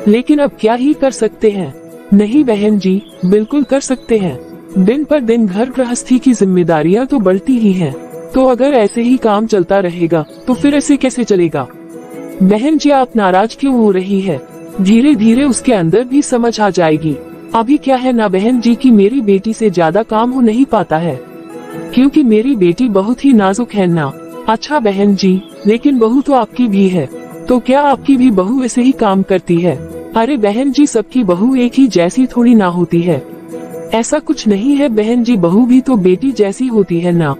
लेकिन अब क्या ही कर सकते हैं। नहीं बहन जी, बिल्कुल कर सकते हैं। दिन पर दिन घर गृहस्थी की जिम्मेदारियां तो बढ़ती ही हैं, तो अगर ऐसे ही काम चलता रहेगा तो फिर ऐसे कैसे चलेगा। बहन जी, आप नाराज क्यों हो रही है, धीरे धीरे उसके अंदर भी समझ आ जाएगी। अभी क्या है ना बहन जी कि मेरी बेटी से ज्यादा काम हो नहीं पाता है, क्योंकि मेरी बेटी बहुत ही नाजुक है ना। अच्छा बहन जी, लेकिन बहू तो आपकी भी है, तो क्या आपकी भी बहू ऐसे ही काम करती है। अरे बहन जी, सबकी बहू एक ही जैसी थोड़ी ना होती है। ऐसा कुछ नहीं है बहन जी, बहू भी तो बेटी जैसी होती है ना,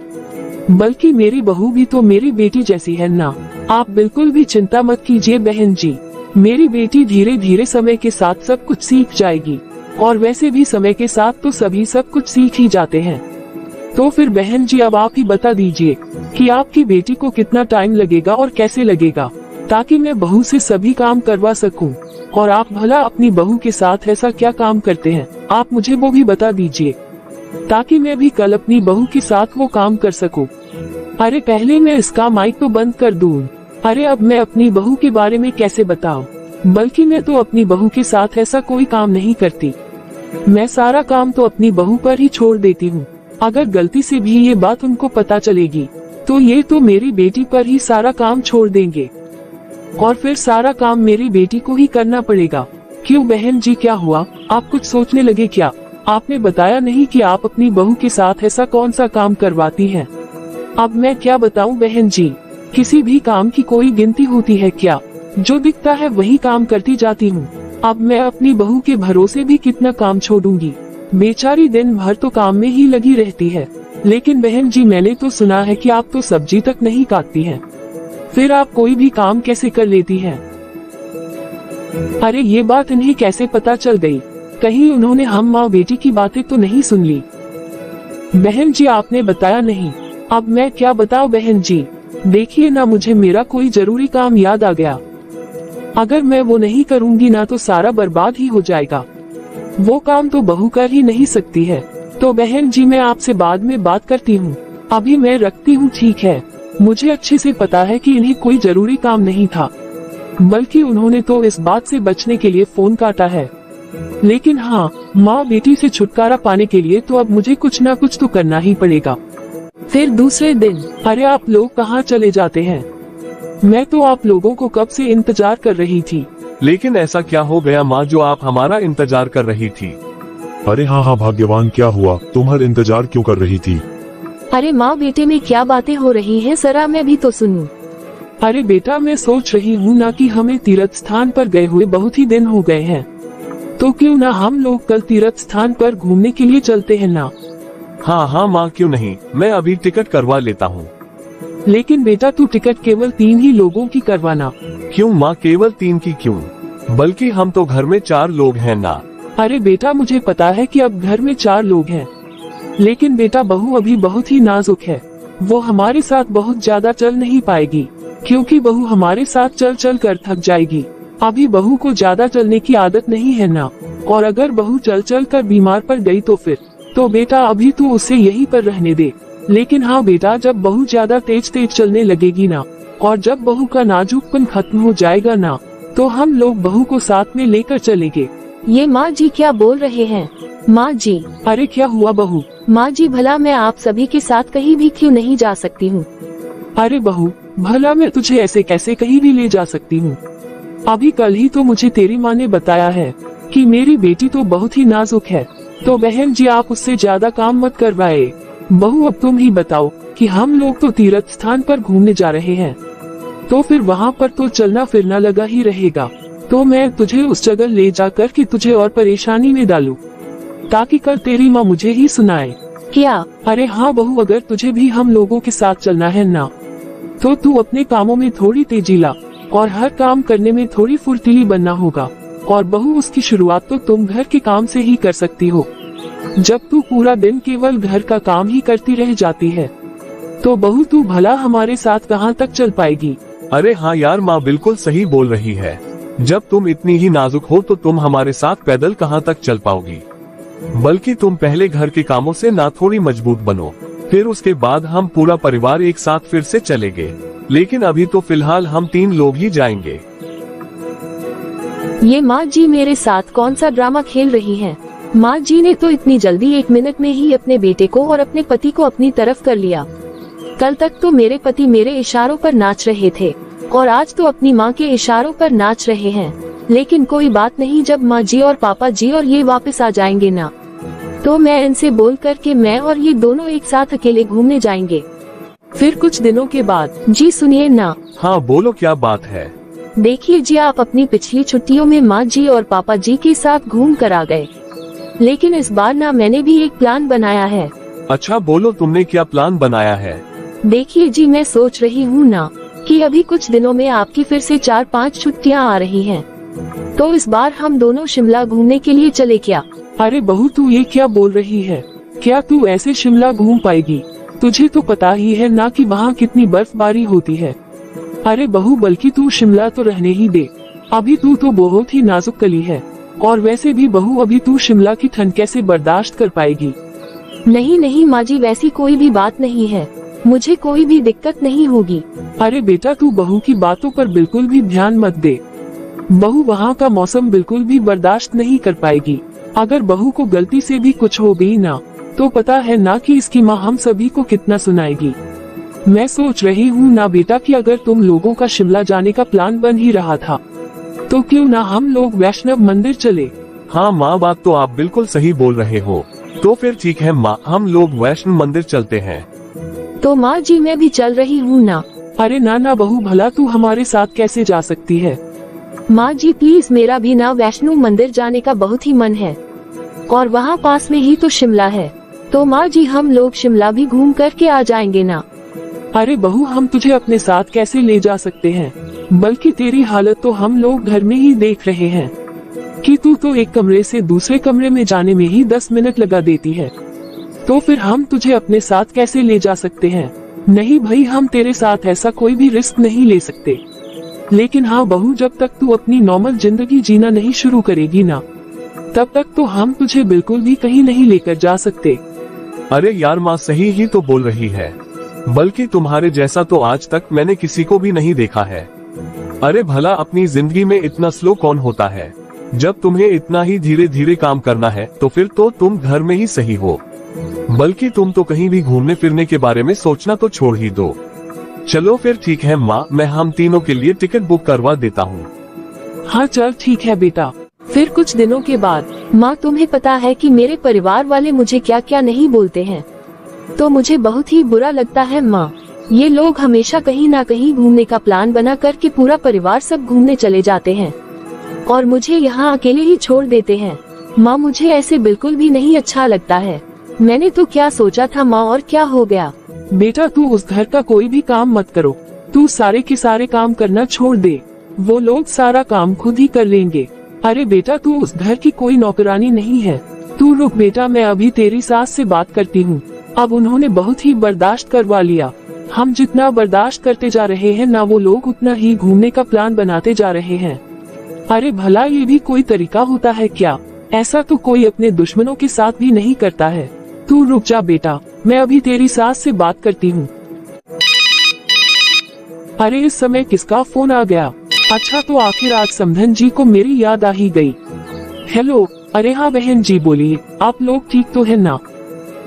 बल्कि मेरी बहू भी तो मेरी बेटी जैसी है ना। आप बिल्कुल भी चिंता मत कीजिए बहन जी, मेरी बेटी धीरे धीरे समय के साथ सब कुछ सीख जाएगी, और वैसे भी समय के साथ तो सभी सब कुछ सीख ही जाते हैं। तो फिर बहन जी, अब आप ही बता दीजिए कि आपकी बेटी को कितना टाइम लगेगा और कैसे लगेगा, ताकि मैं बहू से सभी काम करवा सकूं। और आप भला अपनी बहू के साथ ऐसा क्या काम करते हैं, आप मुझे वो भी बता दीजिए, ताकि मैं भी कल अपनी बहू के साथ वो काम कर सकूं। अरे पहले मैं इसका माइक तो बंद कर दूं। अरे अब मैं अपनी बहू के बारे में कैसे बताऊं, बल्कि मैं तो अपनी बहू के साथ ऐसा कोई काम नहीं करती। मैं सारा काम तो अपनी बहू पर ही छोड़ देती हूँ। अगर गलती से भी ये बात उनको पता चलेगी तो ये तो मेरी बेटी पर ही सारा काम छोड़ देंगे, और फिर सारा काम मेरी बेटी को ही करना पड़ेगा। क्यों बहन जी, क्या हुआ, आप कुछ सोचने लगे क्या। आपने बताया नहीं कि आप अपनी बहू के साथ ऐसा कौन सा काम करवाती हैं। अब मैं क्या बताऊं बहन जी, किसी भी काम की कोई गिनती होती है क्या, जो दिखता है वही काम करती जाती हूँ। अब मैं अपनी बहू के भरोसे भी कितना काम छोड़ूंगी, बेचारी दिन भर तो काम में ही लगी रहती है। लेकिन बहन जी, मैंने तो सुना है कि आप तो सब्जी तक नहीं काटती हैं, फिर आप कोई भी काम कैसे कर लेती हैं। अरे ये बात इन्हें कैसे पता चल गई, कहीं उन्होंने हम माँ बेटी की बातें तो नहीं सुन ली। बहन जी, आपने बताया नहीं, अब मैं क्या बताऊं बहन जी। देखिए ना, मुझे मेरा कोई जरूरी काम याद आ गया, अगर मैं वो नहीं करूंगी ना तो सारा बर्बाद ही हो जाएगा। वो काम तो बहू कर ही नहीं सकती है। तो बहन जी, मैं आपसे बाद में बात करती हूँ, अभी मैं रखती हूँ, ठीक है। मुझे अच्छे से पता है कि इन्हें कोई जरूरी काम नहीं था, बल्कि उन्होंने तो इस बात से बचने के लिए फोन काटा है। लेकिन हाँ, माँ बेटी से छुटकारा पाने के लिए तो अब मुझे कुछ ना कुछ तो करना ही पड़ेगा। फिर दूसरे दिन, अरे आप लोग कहाँ चले जाते हैं, मैं तो आप लोगों को कब से इंतजार कर रही थी। लेकिन ऐसा क्या हो गया माँ जो आप हमारा इंतजार कर रही थी। अरे हाँ भाग्यवान, क्या हुआ, तुम हर इंतजार क्यों कर रही थी। अरे माँ बेटे में क्या बातें हो रही हैं, जरा मैं भी तो सुनूं। अरे बेटा, मैं सोच रही हूँ ना कि हमें तीर्थ स्थान पर गए हुए बहुत ही दिन हो गए हैं, तो क्यों ना हम लोग कल तीर्थ स्थान पर घूमने के लिए चलते हैं ना। हाँ हाँ माँ, क्यों नहीं, मैं अभी टिकट करवा लेता हूँ। लेकिन बेटा, तू टिकट केवल 3 ही लोगों की करवाना। क्यों माँ, केवल 3 की क्यों, बल्कि हम तो घर में 4 लोग हैं ना। अरे बेटा, मुझे पता है कि अब घर में 4 लोग हैं, लेकिन बेटा बहू अभी बहुत ही नाजुक है, वो हमारे साथ बहुत ज्यादा चल नहीं पाएगी, क्योंकि बहू हमारे साथ चल चल कर थक जाएगी। अभी बहू को ज्यादा चलने की आदत नहीं है ना, और अगर बहू चल चल कर बीमार पड़ गई तो फिर तो बेटा अभी तू उसे यहीं पर रहने दे। लेकिन हाँ बेटा, जब बहू ज्यादा तेज तेज चलने लगेगी ना, और जब बहू का नाजुकपन खत्म हो जाएगा ना, तो हम लोग बहू को साथ में लेकर चलेंगे। ये माँ जी क्या बोल रहे हैं? माँ जी, अरे क्या हुआ बहू? माँ जी भला मैं आप सभी के साथ कहीं भी क्यों नहीं जा सकती हूँ? अरे बहू, भला मैं तुझे ऐसे कैसे कहीं भी ले जा सकती हूँ? अभी कल ही तो मुझे तेरी माँ ने बताया है कि मेरी बेटी तो बहुत ही नाजुक है, तो बहन जी आप उससे ज्यादा काम मत करवाए। बहू अब तुम ही बताओ कि हम लोग तो तीर्थ स्थान पर घूमने जा रहे हैं, तो फिर वहाँ पर तो चलना फिरना लगा ही रहेगा, तो मैं तुझे उस जगह ले जाकर कि तुझे और परेशानी में डालूं, ताकि कल तेरी माँ मुझे ही सुनाए। क्या? अरे हाँ बहू, अगर तुझे भी हम लोगों के साथ चलना है ना, तो तू अपने कामों में थोड़ी तेजी ला और हर काम करने में थोड़ी फुर्तीली बनना होगा। और बहू, उसकी शुरुआत तो तुम घर के काम से ही कर सकती हो। जब तू पूरा दिन केवल घर का काम ही करती रह जाती है, तो बहू तू भला हमारे साथ कहाँ तक चल पाएगी? अरे हाँ यार, माँ बिल्कुल सही बोल रही है। जब तुम इतनी ही नाजुक हो तो तुम हमारे साथ पैदल कहाँ तक चल पाओगी? बल्कि तुम पहले घर के कामों से ना थोड़ी मजबूत बनो, फिर उसके बाद हम पूरा परिवार एक साथ फिर से चलेंगे। लेकिन अभी तो फिलहाल हम 3 लोग ही जाएंगे। ये माँ जी मेरे साथ कौन सा ड्रामा खेल रही हैं? माँ जी ने तो इतनी जल्दी 1 मिनट में ही अपने बेटे को और अपने पति को अपनी तरफ कर लिया। कल तक तो मेरे पति मेरे इशारों पर नाच रहे थे, और आज तो अपनी माँ के इशारों पर नाच रहे हैं। लेकिन कोई बात नहीं, जब माँ जी और पापा जी और ये वापस आ जाएंगे ना, तो मैं इनसे बोल कर के मैं और ये दोनों एक साथ अकेले घूमने जाएंगे। फिर कुछ दिनों के बाद। जी सुनिए ना। हाँ बोलो, क्या बात है? देखिए जी, आप अपनी पिछली छुट्टियों में माँ जी और पापा जी के साथ घूम कर आ गए, लेकिन इस बार ना मैंने भी एक प्लान बनाया है। अच्छा बोलो, तुमने क्या प्लान बनाया है? देखिए जी, मैं सोच रही हूँ ना कि अभी कुछ दिनों में आपकी फिर से 4-5 छुट्टियाँ आ रही हैं, तो इस बार हम दोनों शिमला घूमने के लिए चले क्या? अरे बहू, तू ये क्या बोल रही है? क्या तू ऐसे शिमला घूम पाएगी? तुझे तो पता ही है ना कि वहाँ कितनी बर्फबारी होती है। अरे बहू, बल्कि तू शिमला तो रहने ही दे, अभी तू तो बहुत ही नाजुक कली है, और वैसे भी बहू अभी तू शिमला की ठंड कैसे बर्दाश्त कर पाएगी? नहीं नहीं माँ जी, वैसी कोई भी बात नहीं है, मुझे कोई भी दिक्कत नहीं होगी। अरे बेटा, तू बहू की बातों पर बिल्कुल भी ध्यान मत दे। बहू वहाँ का मौसम बिल्कुल भी बर्दाश्त नहीं कर पाएगी। अगर बहू को गलती से भी कुछ हो गई ना, तो पता है ना कि इसकी माँ हम सभी को कितना सुनाएगी। मैं सोच रही हूँ ना बेटा कि अगर तुम लोगों का शिमला जाने का प्लान बन ही रहा था, तो क्यों ना हम लोग वैष्णव मंदिर चले? हाँ माँ, बात तो आप बिल्कुल सही बोल रहे हो। तो फिर ठीक है माँ, हम लोग वैष्णव मंदिर चलते हैं। तो माँ जी मैं भी चल रही हूँ ना। अरे ना ना बहू, भला तू हमारे साथ कैसे जा सकती है? माँ जी प्लीज, मेरा भी ना वैष्णो मंदिर जाने का बहुत ही मन है, और वहाँ पास में ही तो शिमला है, तो माँ जी हम लोग शिमला भी घूम करके आ जाएंगे ना। अरे बहू, हम तुझे अपने साथ कैसे ले जा सकते हैं? बल्कि तेरी हालत तो हम लोग घर में ही देख रहे हैं कि तू तो एक कमरे से दूसरे कमरे में जाने में ही 10 मिनट लगा देती है, तो फिर हम तुझे अपने साथ कैसे ले जा सकते हैं? नहीं भाई, हम तेरे साथ ऐसा कोई भी रिस्क नहीं ले सकते। लेकिन हाँ बहू, जब तक तू अपनी नॉर्मल जिंदगी जीना नहीं शुरू करेगी ना, तब तक तो हम तुझे बिल्कुल भी कहीं नहीं लेकर जा सकते। अरे यार माँ सही ही तो बोल रही है, बल्कि तुम्हारे जैसा तो आज तक मैंने किसी को भी नहीं देखा है। अरे भला अपनी जिंदगी में इतना स्लो कौन होता है? जब तुम्हें इतना ही धीरे धीरे काम करना है तो फिर तो तुम घर में ही सही हो, बल्कि तुम तो कहीं भी घूमने फिरने के बारे में सोचना तो छोड़ ही दो। चलो फिर ठीक है माँ, मैं हम तीनों के लिए टिकट बुक करवा देता हूँ। हाँ चल ठीक है बेटा। फिर कुछ दिनों के बाद। माँ तुम्हें पता है कि मेरे परिवार वाले मुझे क्या क्या नहीं बोलते हैं, तो मुझे बहुत ही बुरा लगता है माँ। ये लोग हमेशा कहीं ना कहीं घूमने का प्लान बना करके पूरा परिवार सब घूमने चले जाते हैं, और मुझे यहाँ अकेले ही छोड़ देते हैं। माँ मुझे ऐसे बिल्कुल भी नहीं अच्छा लगता है। मैंने तो क्या सोचा था माँ, और क्या हो गया? बेटा तू उस घर का कोई भी काम मत करो, तू सारे के सारे काम करना छोड़ दे, वो लोग सारा काम खुद ही कर लेंगे। अरे बेटा, तू उस घर की कोई नौकरानी नहीं है। तू रुक बेटा, मैं अभी तेरी सास से बात करती हूँ। अब उन्होंने बहुत ही बर्दाश्त करवा लिया। हम जितना बर्दाश्त करते जा रहे हैं ना, वो लोग उतना ही घूमने का प्लान बनाते जा रहे हैं। अरे भला ये भी कोई तरीका होता है क्या? ऐसा तो कोई अपने दुश्मनों के साथ भी नहीं करता है। तू रुक जा बेटा, मैं अभी तेरी सास से बात करती हूँ। अरे इस समय किसका फोन आ गया? अच्छा तो आखिर आज समधन जी को मेरी याद आ ही गई। हेलो, अरे हाँ बहन जी बोलिए, आप लोग ठीक तो है ना?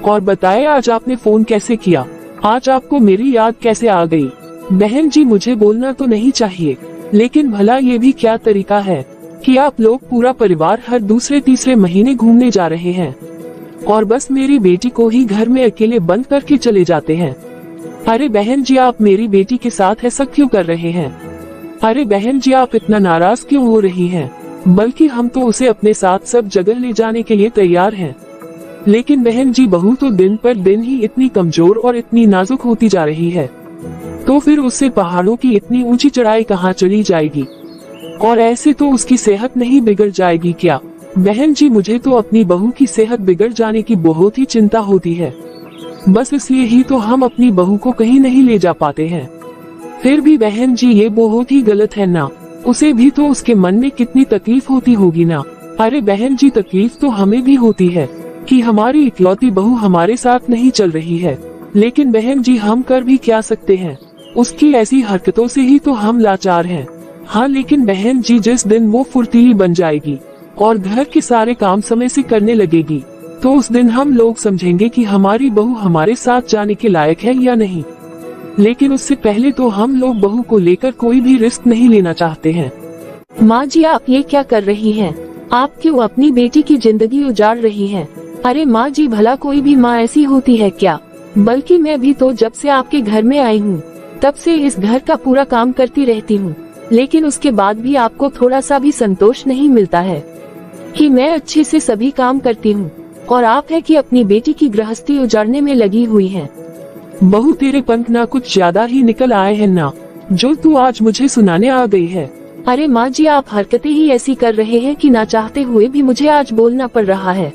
और बताए आज आपने फोन कैसे किया? आज आपको मेरी याद कैसे आ गई? बहन जी मुझे बोलना तो नहीं चाहिए, लेकिन भला ये भी क्या तरीका है कि आप लोग पूरा परिवार हर दूसरे तीसरे महीने घूमने जा रहे हैं और बस मेरी बेटी को ही घर में अकेले बंद करके चले जाते हैं। अरे बहन जी आप मेरी बेटी के साथ ऐसा क्यों कर रहे हैं? अरे बहन जी आप इतना नाराज क्यों हो रही हैं? बल्कि हम तो उसे अपने साथ सब जगह ले जाने के लिए तैयार हैं। लेकिन बहन जी बहू तो दिन पर दिन ही इतनी कमजोर और इतनी नाजुक होती जा रही है, तो फिर उससे पहाड़ों की इतनी ऊंची चढ़ाई कहाँ चली जाएगी? और ऐसे तो उसकी सेहत नहीं बिगड़ जाएगी क्या? बहन जी मुझे तो अपनी बहू की सेहत बिगड़ जाने की बहुत ही चिंता होती है। बस इसलिए ही तो हम अपनी बहू को कहीं नहीं ले जा पाते हैं। फिर भी बहन जी ये बहुत ही गलत है ना? उसे भी तो उसके मन में कितनी तकलीफ होती होगी ना? अरे बहन जी तकलीफ तो हमें भी होती है कि हमारी इकलौती बहू हमारे साथ नहीं चल रही है, लेकिन बहन जी हम कर भी क्या सकते हैं? उसकी ऐसी हरकतों से ही तो हम लाचार हैं। हाँ लेकिन बहन जी जिस दिन वो फुर्तीली बन जाएगी और घर के सारे काम समय से करने लगेगी, तो उस दिन हम लोग समझेंगे कि हमारी बहू हमारे साथ जाने के लायक है या नहीं। लेकिन उससे पहले तो हम लोग बहू को लेकर कोई भी रिस्क नहीं लेना चाहते हैं। माँ जी आप ये क्या कर रही हैं? आप क्यों अपनी बेटी की जिंदगी उजाड़ रही हैं? अरे माँ जी भला कोई भी माँ ऐसी होती है क्या? बल्कि मैं भी तो जब से आपके घर में आई हूँ तब से इस घर का पूरा काम करती रहती हूँ, लेकिन उसके बाद भी आपको थोड़ा सा भी संतोष नहीं मिलता है कि मैं अच्छे से सभी काम करती हूँ और आप है कि अपनी बेटी की गृहस्थी उजाड़ने में लगी हुई हैं। बहू तेरे पंख ना कुछ ज्यादा ही निकल आए हैं ना, जो तू आज मुझे सुनाने आ गई है। अरे माँ जी आप हरकतें ही ऐसी कर रहे हैं कि ना चाहते हुए भी मुझे आज बोलना पड़ रहा है।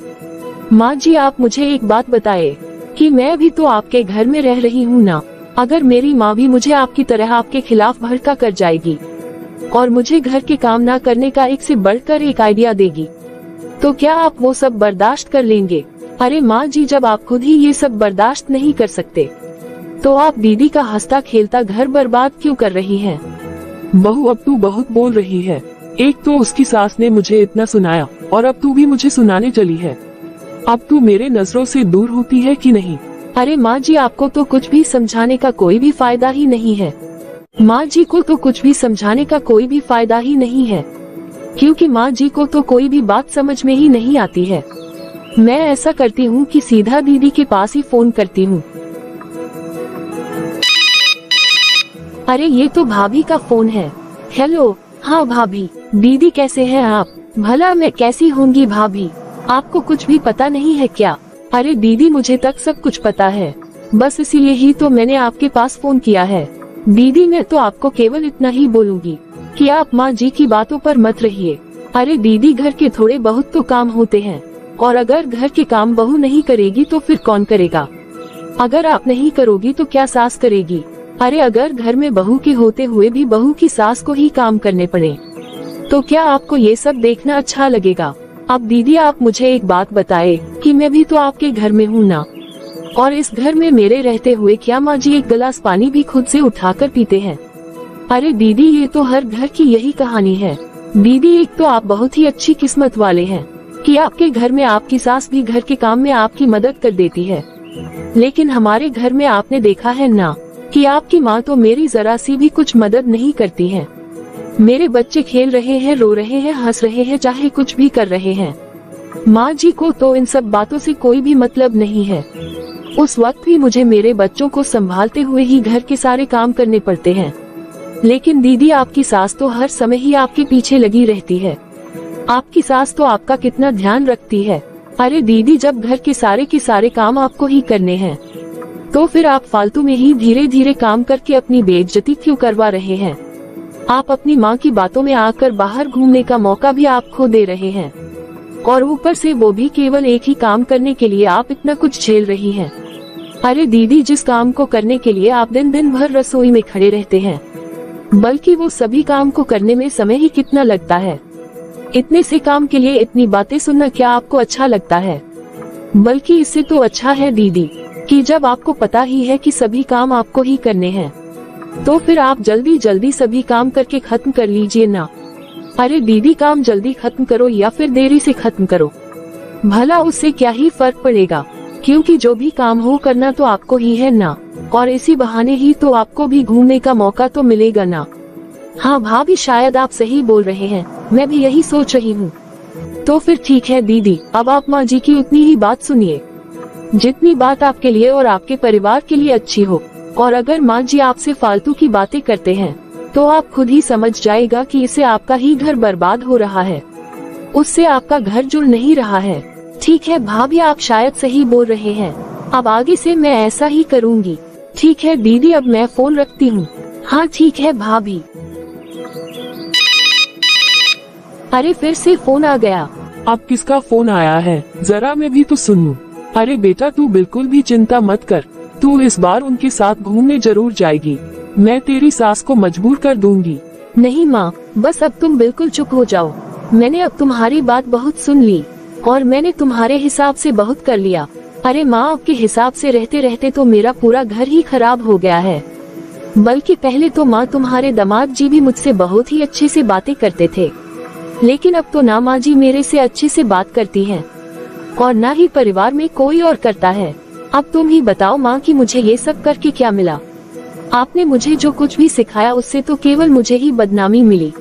माँ जी आप मुझे एक बात बताए कि मैं भी तो आपके घर में रह रही हूँ ना। अगर मेरी माँ भी मुझे आपकी तरह आपके खिलाफ भड़का कर जाएगी और मुझे घर के काम ना करने का एक से बढ़कर एक आइडिया देगी, तो क्या आप वो सब बर्दाश्त कर लेंगे? अरे माँ जी जब आप खुद ही ये सब बर्दाश्त नहीं कर सकते, तो आप दीदी का हंसता खेलता घर बर्बाद क्यों कर रही हैं? बहू अब तू बहुत बोल रही है। एक तो उसकी सास ने मुझे इतना सुनाया और अब तू भी मुझे सुनाने चली है। अब तू मेरे नजरों से दूर होती है कि नहीं? अरे माँ जी आपको तो कुछ भी समझाने का कोई भी फायदा ही नहीं है। माँ जी को तो कुछ भी समझाने का कोई भी फायदा ही नहीं है, क्योंकि माँ जी को तो कोई भी बात समझ में ही नहीं आती है। मैं ऐसा करती हूँ कि सीधा दीदी के पास ही फोन करती हूँ। अरे ये तो भाभी का फोन है। हेलो, हाँ भाभी, दीदी कैसे हैं आप? भला मैं कैसी होंगी भाभी, आपको कुछ भी पता नहीं है क्या? अरे दीदी मुझे तक सब कुछ पता है, बस इसीलिए ही तो मैंने आपके पास फोन किया है। दीदी मैं तो आपको केवल इतना ही बोलूंगी कि आप माँ जी की बातों पर मत रहिए। अरे दीदी घर के थोड़े बहुत तो काम होते हैं, और अगर घर के काम बहू नहीं करेगी तो फिर कौन करेगा? अगर आप नहीं करोगी तो क्या सास करेगी? अरे अगर घर में बहू के होते हुए भी बहू की सास को ही काम करने पड़े, तो क्या आपको ये सब देखना अच्छा लगेगा? अब दीदी आप मुझे एक बात बताए कि मैं भी तो आपके घर में हूँ ना, और इस घर में मेरे रहते हुए क्या माँ जी एक गिलास पानी भी खुद से उठाकर पीते हैं? अरे दीदी ये तो हर घर की यही कहानी है। दीदी एक तो आप बहुत ही अच्छी किस्मत वाले हैं कि आपके घर में आपकी सास भी घर के काम में आपकी मदद कर देती है, लेकिन हमारे घर में आपने देखा है ना कि आपकी माँ तो मेरी जरा सी भी कुछ मदद नहीं करती है। मेरे बच्चे खेल रहे हैं, रो रहे हैं, हंस रहे हैं, चाहे कुछ भी कर रहे हैं, माँ जी को तो इन सब बातों से कोई भी मतलब नहीं है। उस वक्त भी मुझे मेरे बच्चों को संभालते हुए ही घर के सारे काम करने पड़ते हैं, लेकिन दीदी आपकी सास तो हर समय ही आपके पीछे लगी रहती है। आपकी सास तो आपका कितना ध्यान रखती है। अरे दीदी जब घर के सारे काम आपको ही करने हैं, तो फिर आप फालतू में ही धीरे धीरे काम करके अपनी बेइज्जती क्यों करवा रहे हैं? आप अपनी माँ की बातों में आकर बाहर घूमने का मौका भी आप खो दे रहे हैं, और ऊपर से वो भी केवल एक ही काम करने के लिए आप इतना कुछ झेल रही हैं। अरे दीदी जिस काम को करने के लिए आप दिन भर रसोई में खड़े रहते हैं, बल्कि वो सभी काम को करने में समय ही कितना लगता है। इतने से काम के लिए इतनी बातें सुनना क्या आपको अच्छा लगता है? बल्कि इससे तो अच्छा है दीदी कि जब आपको पता ही है कि सभी काम आपको ही करने हैं, तो फिर आप जल्दी जल्दी सभी काम करके खत्म कर लीजिए ना। अरे दीदी, काम जल्दी खत्म करो या फिर देरी से खत्म करो, भला उससे क्या ही फर्क पड़ेगा, क्योंकि जो भी काम हो करना तो आपको ही है ना। और इसी बहाने ही तो आपको भी घूमने का मौका तो मिलेगा ना। हाँ भाभी, शायद आप सही बोल रहे हैं, मैं भी यही सोच रही हूँ। तो फिर ठीक है दीदी, अब आप माँ जी की उतनी ही बात सुनिए जितनी बात आपके लिए और आपके परिवार के लिए अच्छी हो। और अगर माँ जी आपसे फालतू की बातें करते हैं तो आप खुद ही समझ जाएगा कि इससे आपका ही घर बर्बाद हो रहा है, उससे आपका घर जुड़ नहीं रहा है। ठीक है भाभी, आप शायद सही बोल रहे हैं, अब आगे से मैं ऐसा ही करूँगी। ठीक है दीदी, अब मैं फोन रखती हूँ। हाँ ठीक है भाभी। अरे फिर से फोन आ गया। अब किसका फोन आया है, जरा मैं भी तो सुनूं। अरे बेटा, तू बिल्कुल भी चिंता मत कर, तू इस बार उनके साथ घूमने जरूर जाएगी। मैं तेरी सास को मजबूर कर दूंगी। नहीं माँ, बस अब तुम बिल्कुल चुप हो जाओ। मैंने अब तुम्हारी बात बहुत सुन ली और मैंने तुम्हारे हिसाब से बहुत कर लिया। अरे माँ, आपके हिसाब से रहते रहते तो मेरा पूरा घर ही खराब हो गया है। बल्कि पहले तो माँ, तुम्हारे दामाद जी भी मुझसे बहुत ही अच्छे से बातें करते थे, लेकिन अब तो ना माँ जी मेरे से अच्छे से बात करती हैं और ना ही परिवार में कोई और करता है। अब तुम ही बताओ माँ कि मुझे ये सब करके क्या मिला? आपने मुझे जो कुछ भी सिखाया उससे तो केवल मुझे ही बदनामी मिली,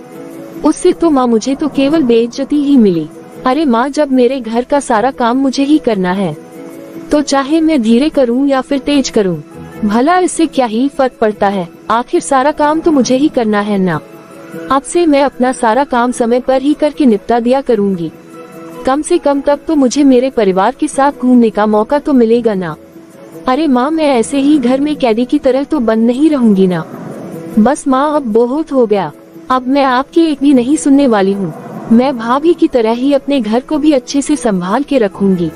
उससे तो माँ मुझे तो केवल बेइज्जती ही मिली। अरे माँ, जब मेरे घर का सारा काम मुझे ही करना है तो चाहे मैं धीरे करूँ या फिर तेज करूँ, भला इससे क्या ही फर्क पड़ता है? आखिर सारा काम तो मुझे ही करना है ना। अब से मैं अपना सारा काम समय पर ही करके निपटा दिया करूँगी। कम से कम तब तो मुझे मेरे परिवार के साथ घूमने का मौका तो मिलेगा ना। अरे माँ, मैं ऐसे ही घर में कैदी की तरह तो बंद नहीं रहूंगी ना। बस माँ, अब बहुत हो गया, अब मैं आपकी एक भी नहीं सुनने वाली हूँ। मैं भाभी की तरह ही अपने घर को भी अच्छे से संभाल के रखूंगी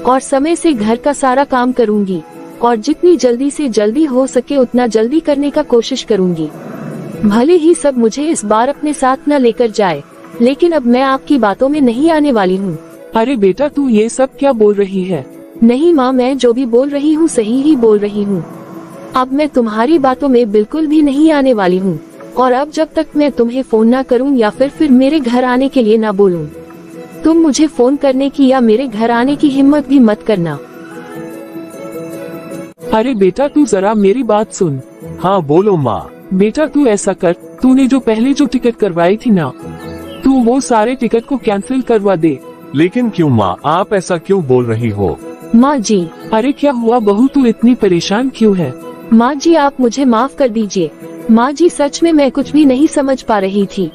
और समय से घर का सारा काम करूंगी और जितनी जल्दी से जल्दी हो सके उतना जल्दी करने का कोशिश करूंगी। भले ही सब मुझे इस बार अपने साथ न लेकर जाए, लेकिन अब मैं आपकी बातों में नहीं आने वाली हूँ। अरे बेटा, तू ये सब क्या बोल रही है? नहीं माँ, मैं जो भी बोल रही हूँ सही ही बोल रही हूँ। अब मैं तुम्हारी बातों में बिल्कुल भी नहीं आने वाली हूँ और अब जब तक मैं तुम्हें फोन ना करूँ या फिर मेरे घर आने के लिए ना बोलूँ, तुम मुझे फोन करने की या मेरे घर आने की हिम्मत भी मत करना। अरे बेटा, तू जरा मेरी बात सुन। हाँ बोलो माँ। बेटा, तू ऐसा कर, तूने जो पहले जो टिकट करवाई थी ना, तू वो सारे टिकट को कैंसिल करवा दे। लेकिन क्यों माँ, आप ऐसा क्यों बोल रही हो? माँ जी। अरे क्या हुआ बहू, तू इतनी परेशान क्यों है? माँ जी, आप मुझे माफ कर दीजिए। माँ जी, सच में मैं कुछ भी नहीं समझ पा रही थी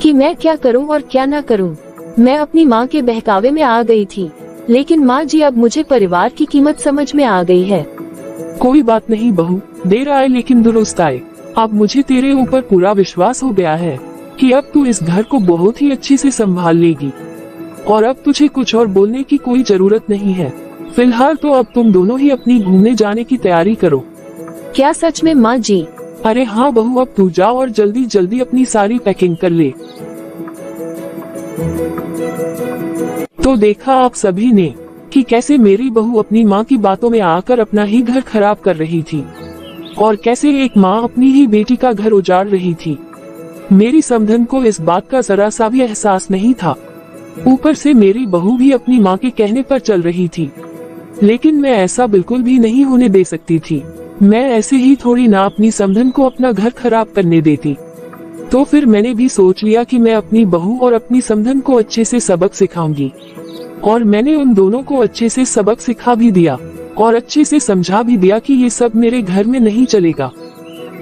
कि मैं क्या करूँ और क्या ना करूँ। मैं अपनी माँ के बहकावे में आ गई थी, लेकिन माँ जी अब मुझे परिवार की कीमत समझ में आ गई है। कोई बात नहीं बहू, देर आए लेकिन दुरुस्त आए। अब मुझे तेरे ऊपर पूरा विश्वास हो गया है कि अब तू इस घर को बहुत ही अच्छे से संभाल लेगी और अब तुझे कुछ और बोलने की कोई जरूरत नहीं है। फिलहाल तो अब तुम दोनों ही अपनी घूमने जाने की तैयारी करो। क्या सच में माँ जी? अरे हाँ बहू, अब तू जाओ और जल्दी जल्दी अपनी सारी पैकिंग कर ले। तो देखा आप सभी ने कि कैसे मेरी बहू अपनी माँ की बातों में आकर अपना ही घर खराब कर रही थी और कैसे एक माँ अपनी ही बेटी का घर उजाड़ रही थी। मेरी समधन को इस बात का जरा सा भी एहसास नहीं था। ऊपर से मेरी बहू भी अपनी माँ के कहने पर चल रही थी, लेकिन मैं ऐसा बिल्कुल भी नहीं होने दे सकती थी। मैं ऐसे ही थोड़ी ना अपनी समधन को अपना घर खराब करने देती। तो फिर मैंने भी सोच लिया कि मैं अपनी बहू और अपनी समधन को अच्छे से सबक सिखाऊंगी और मैंने उन दोनों को अच्छे से सबक सिखा भी दिया और अच्छे से समझा भी दिया कि ये सब मेरे घर में नहीं चलेगा।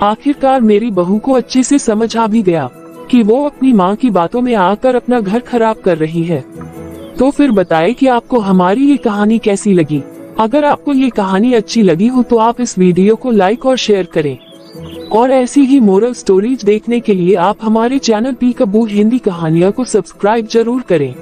आखिरकार मेरी बहू को अच्छे से समझ आ भी गया कि वो अपनी माँ की बातों में आकर अपना घर खराब कर रही है। तो फिर बताएं कि आपको हमारी ये कहानी कैसी लगी। अगर आपको ये कहानी अच्छी लगी हो तो आप इस वीडियो को लाइक और शेयर करें और ऐसी ही मोरल स्टोरीज देखने के लिए आप हमारे चैनल पीकाबू हिंदी कहानियाँ को सब्सक्राइब जरूर करें।